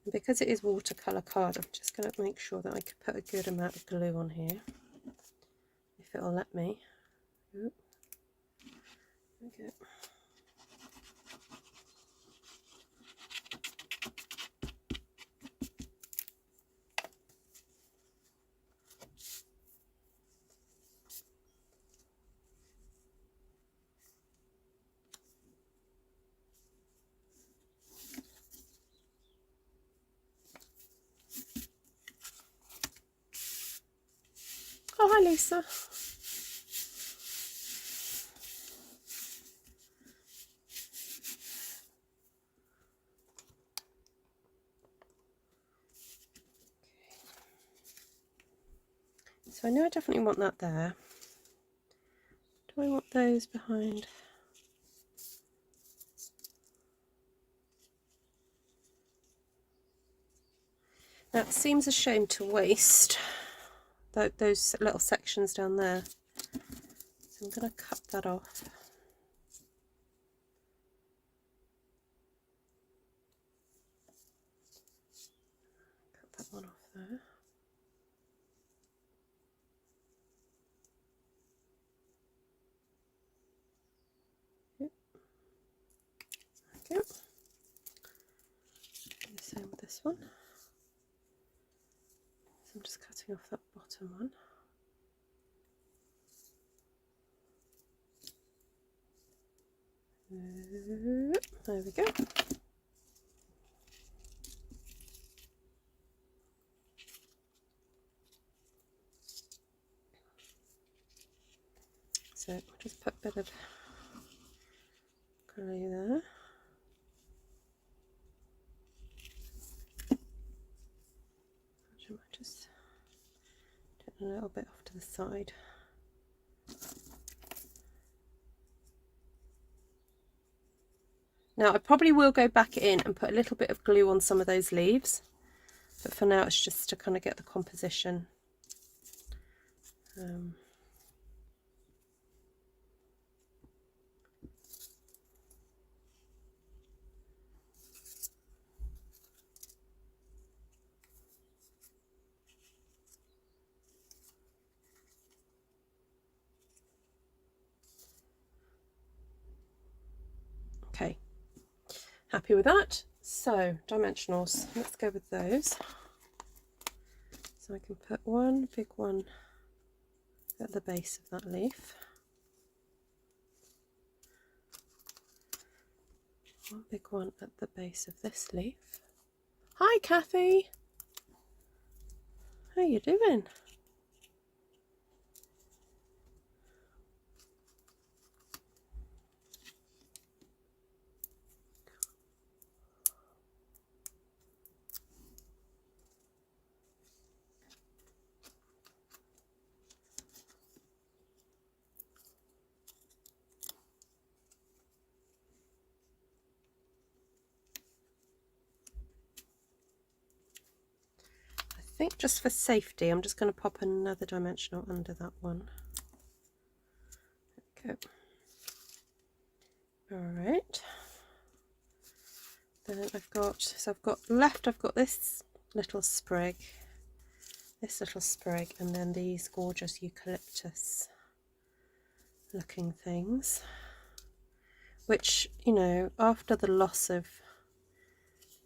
And because it is watercolour card, I'm just going to make sure that I can put a good amount of glue on here, if it'll let me. Ooh. Okay. Oh, hi Lisa. So I know I definitely want that there. Do I want those behind? Now it seems a shame to waste those little sections down there. So I'm going to cut that off. Cut that one off there. Yep. Okay. Do the same with this one. So I'm just cutting off that bottom one. There we go. So I'll just put a bit of glue there. Actually, I might just do a little bit off to the side. Now I probably will go back in and put a little bit of glue on some of those leaves, but for now it's just to kind of get the composition. Okay, happy with that. So dimensionals, let's go with those. So I can put one big one at the base of that leaf, one big one at the base of this leaf. Hi Kathy, how you doing? I think just for safety I'm just going to pop another dimensional under that one. Okay. Alright. Then I've got this little sprig, and then these gorgeous eucalyptus looking things, which, you know, after the loss of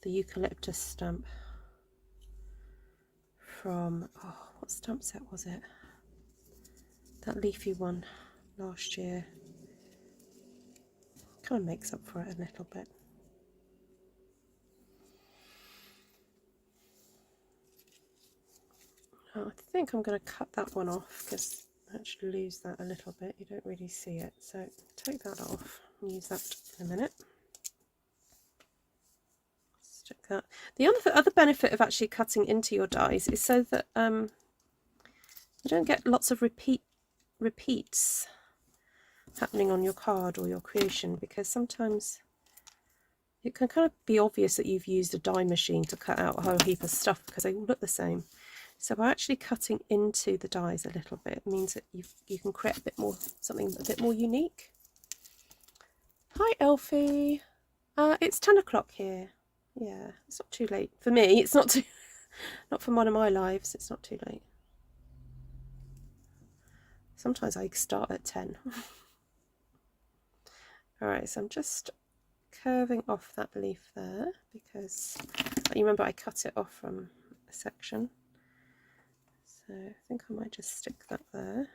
the eucalyptus stamp from, oh, what stamp set was it? That leafy one last year. Kind of makes up for it a little bit. Oh, I think I'm going to cut that one off because I actually lose that a little bit. You don't really see it. So take that off and use that in a minute. Stick that. The other benefit of actually cutting into your dies is so that you don't get lots of repeats happening on your card or your creation, because sometimes it can kind of be obvious that you've used a die machine to cut out a whole heap of stuff because they all look the same. So by actually cutting into the dies a little bit means that you can create a bit more, something a bit more unique. Hi Elfie, it's 10 o'clock here. Yeah, it's not too late for me. It's not too, not for one of my lives. It's not too late. Sometimes I start at 10. All right, so I'm just curving off that leaf there because you remember I cut it off from a section. So I think I might just stick that there.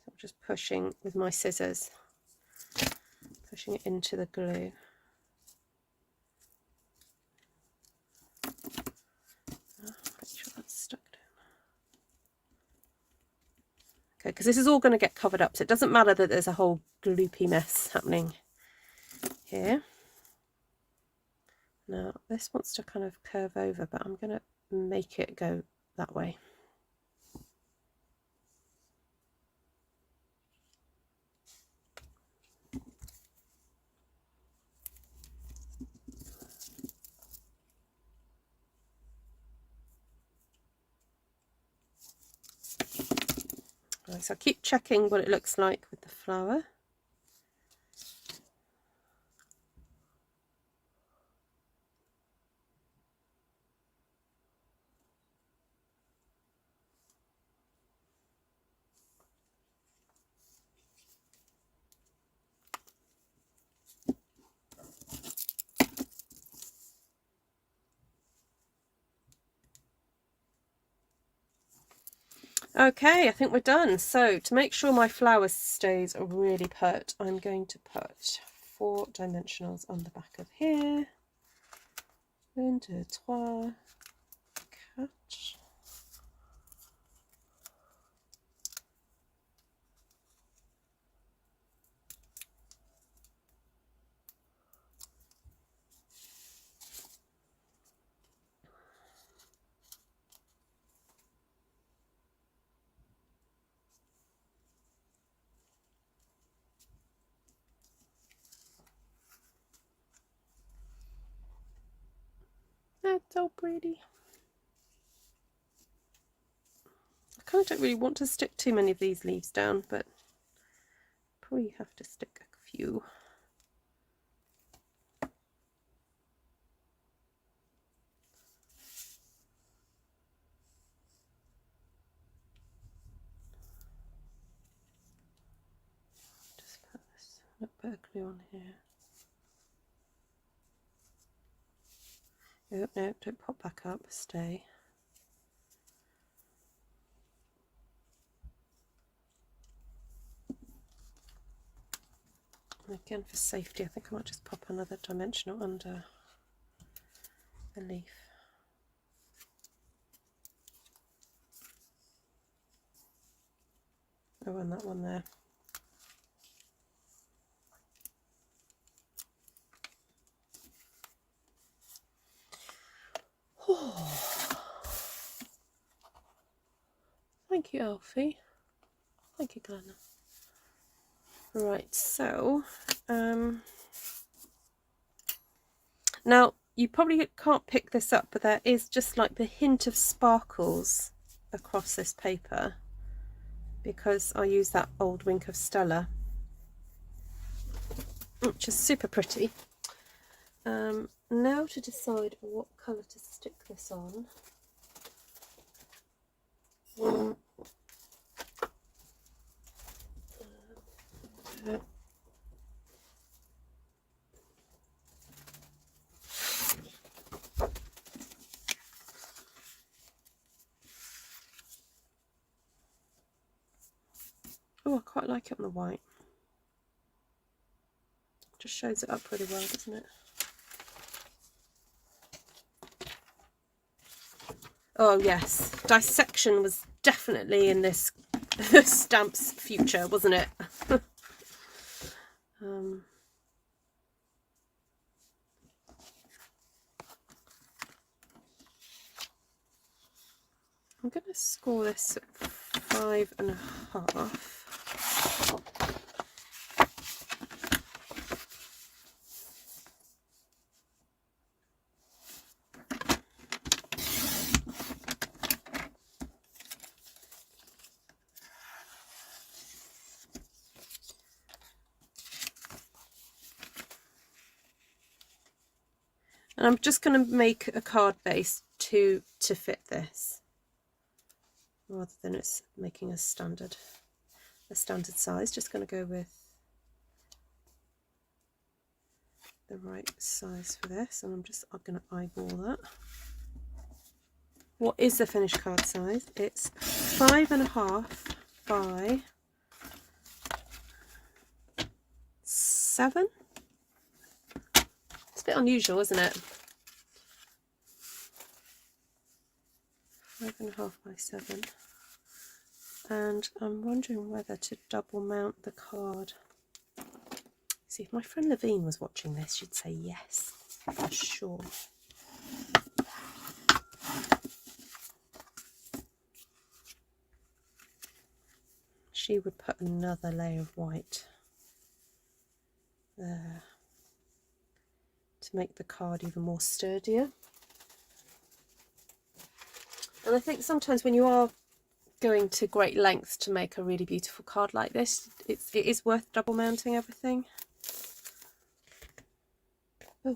I'm just pushing with my scissors, pushing it into the glue. Make sure that's stuck down. Okay, because this is all going to get covered up, so it doesn't matter that there's a whole gloopy mess happening here. Now this wants to kind of curve over, but I'm going to make it go that way. Right, so I keep checking what it looks like with the flower. Okay, I think we're done. So to make sure my flower stays really put, I'm going to put 4 dimensionals on the back of here. 1, 2, 3, 4. That's so pretty. I kind of don't really want to stick too many of these leaves down, but probably have to stick a few. Just put this little bit of glue on here. Oh, no, don't pop back up, stay. Again, for safety, I think I might just pop another dimensional under the leaf. Oh, and that one there. Oh. Thank you, Alfie. Thank you, Glenna. Right, so now you probably can't pick this up, but there is just like the hint of sparkles across this paper because I use that old Wink of Stella, which is super pretty. Now to decide what colour to stick this on. Oh, I quite like it on the white. Just shows it up really well, doesn't it? Oh yes, dissection was definitely in this stamp's future, wasn't it? I'm going to score this at 5.5. And I'm just going to make a card base to fit this, rather than it's making a standard size. Just going to go with the right size for this, and I'm going to eyeball that. What is the finished card size? It's 5.5 by 7. It's a bit unusual, isn't it? 5.5 by 7. And I'm wondering whether to double mount the card. See, if my friend Levine was watching this, she'd say yes, for sure. She would put another layer of white there to make the card even more sturdier. And I think sometimes when you are going to great lengths to make a really beautiful card like this, it is worth double mounting everything. Oh,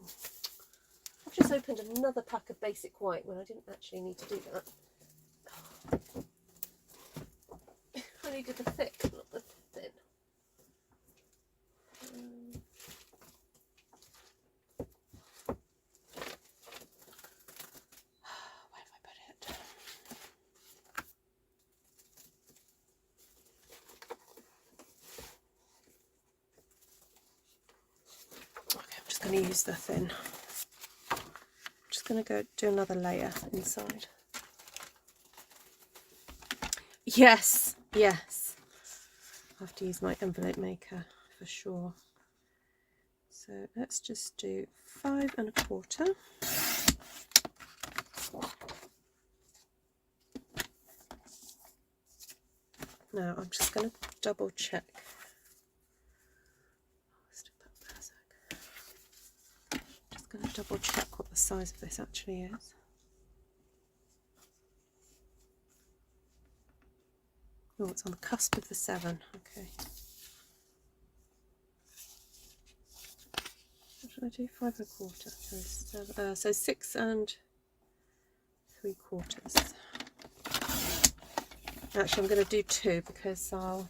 I've just opened another pack of basic white when I didn't actually need to do that. I needed the thick, not the thin. Where have I put it? Okay, I'm just going to use the thin. I'm just going to go do another layer inside. Yes, yes. I have to use my envelope maker for sure. So let's just do 5 1/4. Now I'm just going to double check. Just going to double check what the size of this actually is. Oh, it's on the cusp of the 7. Okay. What should I do? 5 1/4. So 6 3/4. Actually, I'm going to do 2 because I'll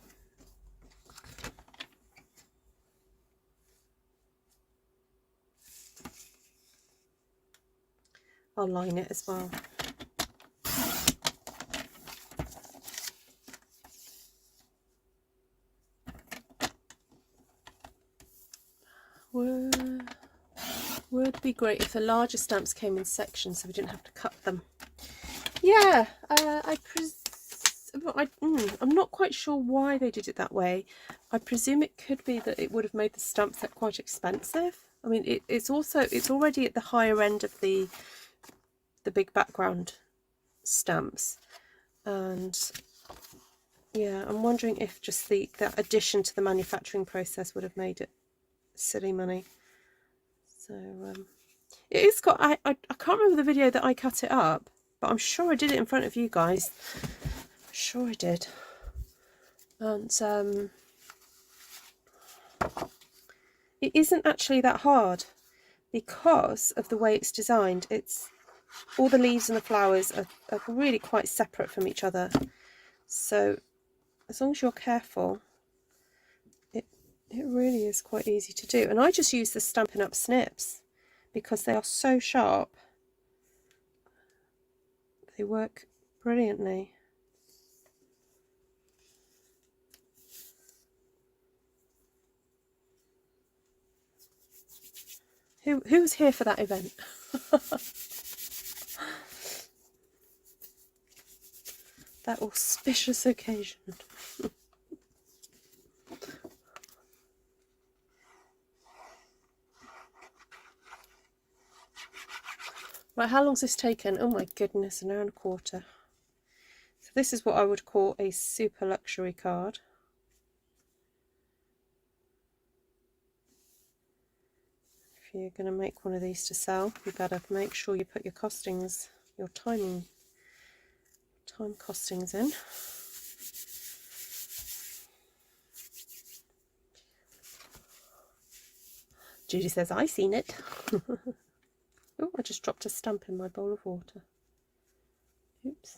line it as well. Would be great if the larger stamps came in sections so we didn't have to cut them. Yeah, I'm not quite sure why they did it that way. I presume it could be that it would have made the stamp set quite expensive. I mean, it's already at the higher end of the big background stamps, and yeah, I'm wondering if just that addition to the manufacturing process would have made it silly money. So it is got. I can't remember the video that I cut it up, but I'm sure I did it in front of you guys. I'm sure I did. And it isn't actually that hard because of the way it's designed. It's all the leaves and the flowers are really quite separate from each other. So as long as you're careful, it really is quite easy to do. And I just use the Stampin' Up! Snips because they are so sharp. They work brilliantly. Who was here for that event? That auspicious occasion. Right, how long's this taken? Oh my goodness, an hour and a quarter. So this is what I would call a super luxury card. If you're going to make one of these to sell, you better make sure you put your costings, your time costings in. Judy says, "I seen it." Oh, I just dropped a stamp in my bowl of water. Oops.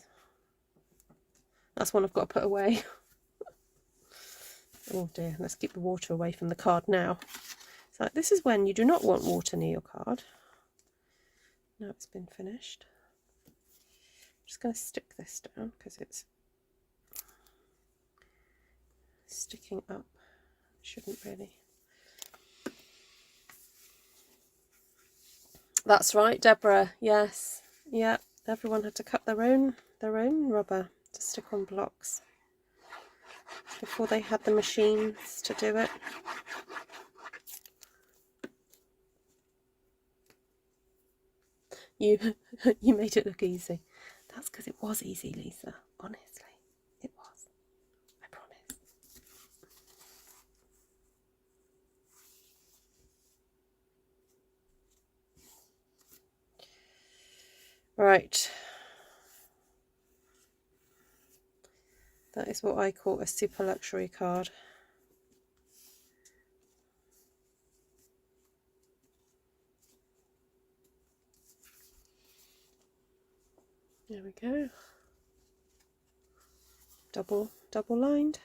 That's one I've got to put away. Oh dear, let's keep the water away from the card now. So this is when you do not want water near your card. Now it's been finished. I'm just going to stick this down because it's sticking up. Shouldn't really. That's right, Deborah. Yes. Yeah. Everyone had to cut their own rubber to stick on blocks before they had the machines to do it. You you made it look easy. That's because it was easy, Lisa. Honestly, it was. I promise. Right. That is what I call a super luxury card. There we go. Double lined.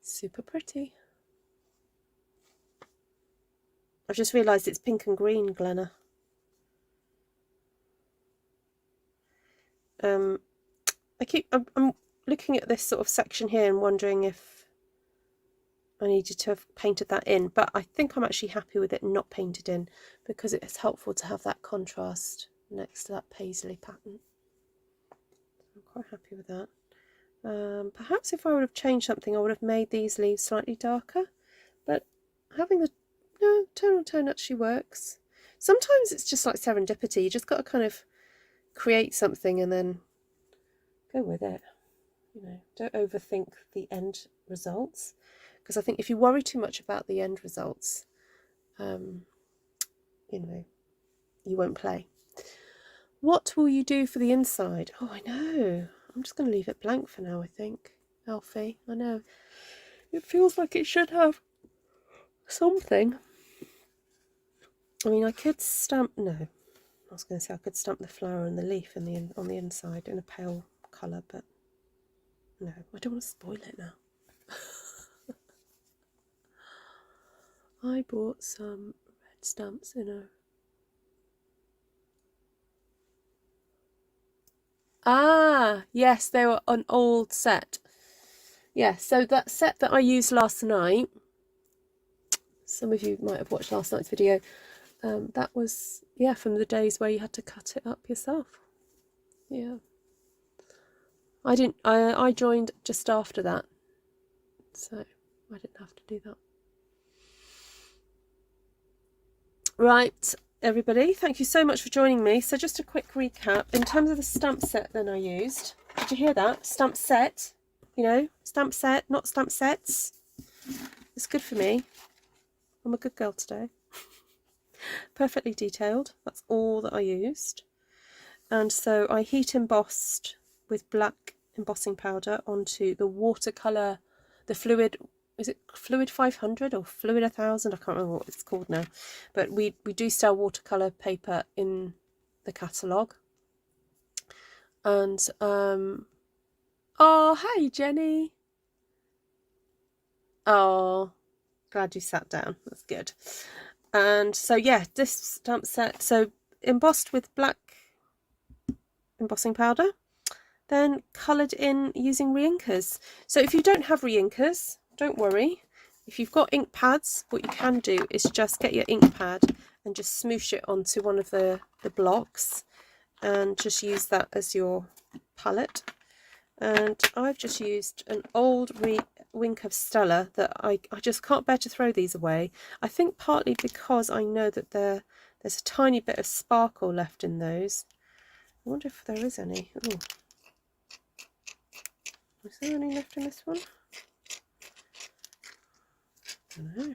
Super pretty. I've just realised it's pink and green, Glenna. I'm looking at this sort of section here and wondering if I needed to have painted that in, but I think I'm actually happy with it not painted in because it's helpful to have that contrast next to that paisley pattern. I'm quite happy with that. Perhaps if I would have changed something, I would have made these leaves slightly darker, but having the tonal tone actually works. Sometimes it's just like serendipity. You just got to kind of create something and then go with it. You know, don't overthink the end results, because I think if you worry too much about the end results, you know, you won't play. What will you do for the inside? Oh, I know. I'm just going to leave it blank for now, I think. Alfie, I know. It feels like it should have something. I mean, I could stamp... No, I was going to say I could stamp the flower and the leaf on the inside in a pale colour, but no, I don't want to spoil it now. I bought some red stamps in a... Ah, yes, they were an old set. Yeah, so that set that I used last night, some of you might have watched last night's video, that was, yeah, from the days where you had to cut it up yourself. Yeah. I joined just after that, so I didn't have to do that. Right, everybody, thank you so much for joining me. So just a quick recap. In terms of the stamp set then I used, did you hear that? Stamp set, you know, stamp set, not stamp sets. It's good for me. I'm a good girl today. Perfectly detailed, that's all that I used. And so I heat embossed with black embossing powder onto the watercolour, the fluid, is it fluid 500 or fluid 1000? I can't remember what it's called now, but we do sell watercolour paper in the catalogue. And oh, hey Jenny. Oh, glad you sat down, that's good. And so yeah, this stamp set, so embossed with black embossing powder, then coloured in using Reinkers. So if you don't have Reinkers, don't worry. If you've got ink pads, what you can do is just get your ink pad and just smoosh it onto one of the blocks and just use that as your palette. And I've just used an old Wink of Stella that I just can't bear to throw these away. I think partly because I know that there's a tiny bit of sparkle left in those. I wonder if there is any. Ooh. Is there any left in this one? I don't know.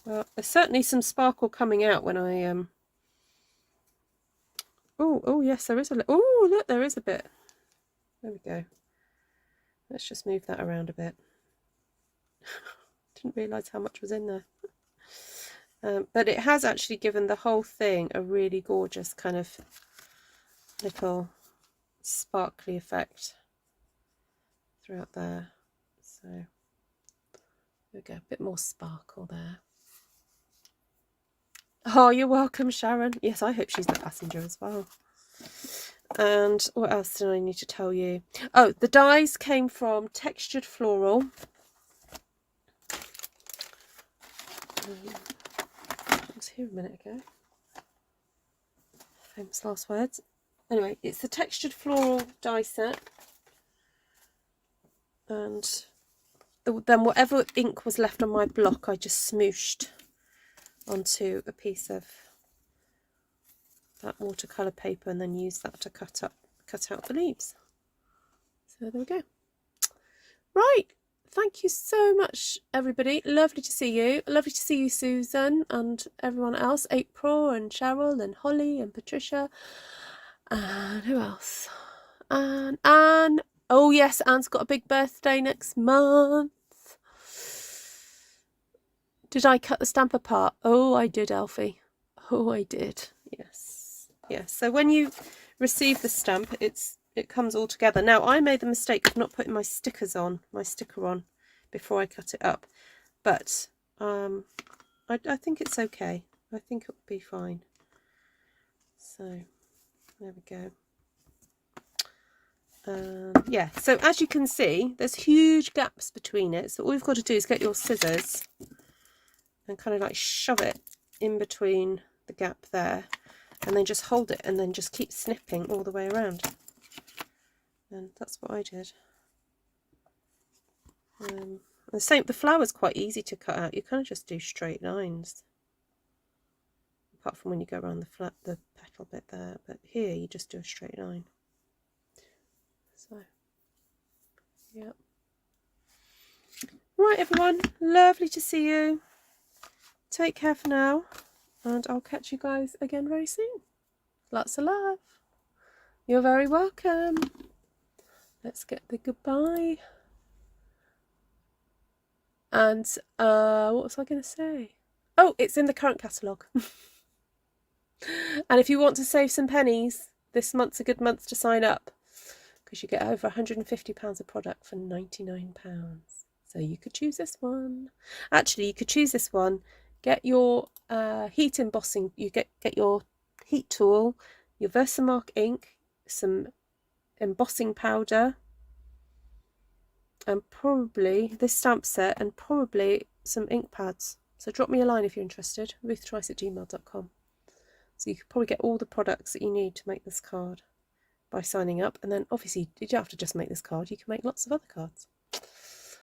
Well, there's certainly some sparkle coming out when I oh yes, there is a... Oh, look, there is a bit. There we go. Let's just move that around a bit. Didn't realise how much was in there. But it has actually given the whole thing a really gorgeous kind of little sparkly effect throughout there. So there we go, a bit more sparkle there. Oh, you're welcome, Sharon. Yes, I hope she's the passenger as well. And what else did I need to tell you? Oh, the dies came from Textured Floral. I was here a minute ago. Famous last words. Anyway, it's the textured floral die set, and then whatever ink was left on my block I just smooshed onto a piece of that watercolour paper and then used that to cut out the leaves. So there we go. Right, thank you so much everybody, lovely to see you, lovely to see you Susan and everyone else, April and Cheryl and Holly and Patricia and who else, and Anne. Oh yes, Anne's got a big birthday next month. Did I cut the stamp apart? Oh, I did, Elfie. Oh, I did. Yes. Yes. So when you receive the stamp, it comes all together. Now, I made the mistake of not putting my sticker on before I cut it up. But I think it's okay. I think it'll be fine. So there we go. Yeah, so as you can see, there's huge gaps between it. So all you've got to do is get your scissors and kind of like shove it in between the gap there, and then just hold it and then just keep snipping all the way around. And that's what I did. The flower's quite easy to cut out. You kind of just do straight lines, apart from when you go around the petal bit there. But here you just do a straight line. So, yeah. Right, everyone. Lovely to see you. Take care for now, and I'll catch you guys again very soon. Lots of love. You're very welcome. Let's get the goodbye. And what was I going to say? Oh, it's in the current catalogue. And if you want to save some pennies, this month's a good month to sign up, because you get over £150 of product for £99. So you could choose this one. Actually, you could choose this one. Get your heat embossing. You get your heat tool, your Versamark ink, some embossing powder, and probably this stamp set, and probably some ink pads. So drop me a line if you're interested. ruthtrice@gmail.com. So you could probably get all the products that you need to make this card by signing up. And then obviously you don't have to just make this card. You can make lots of other cards.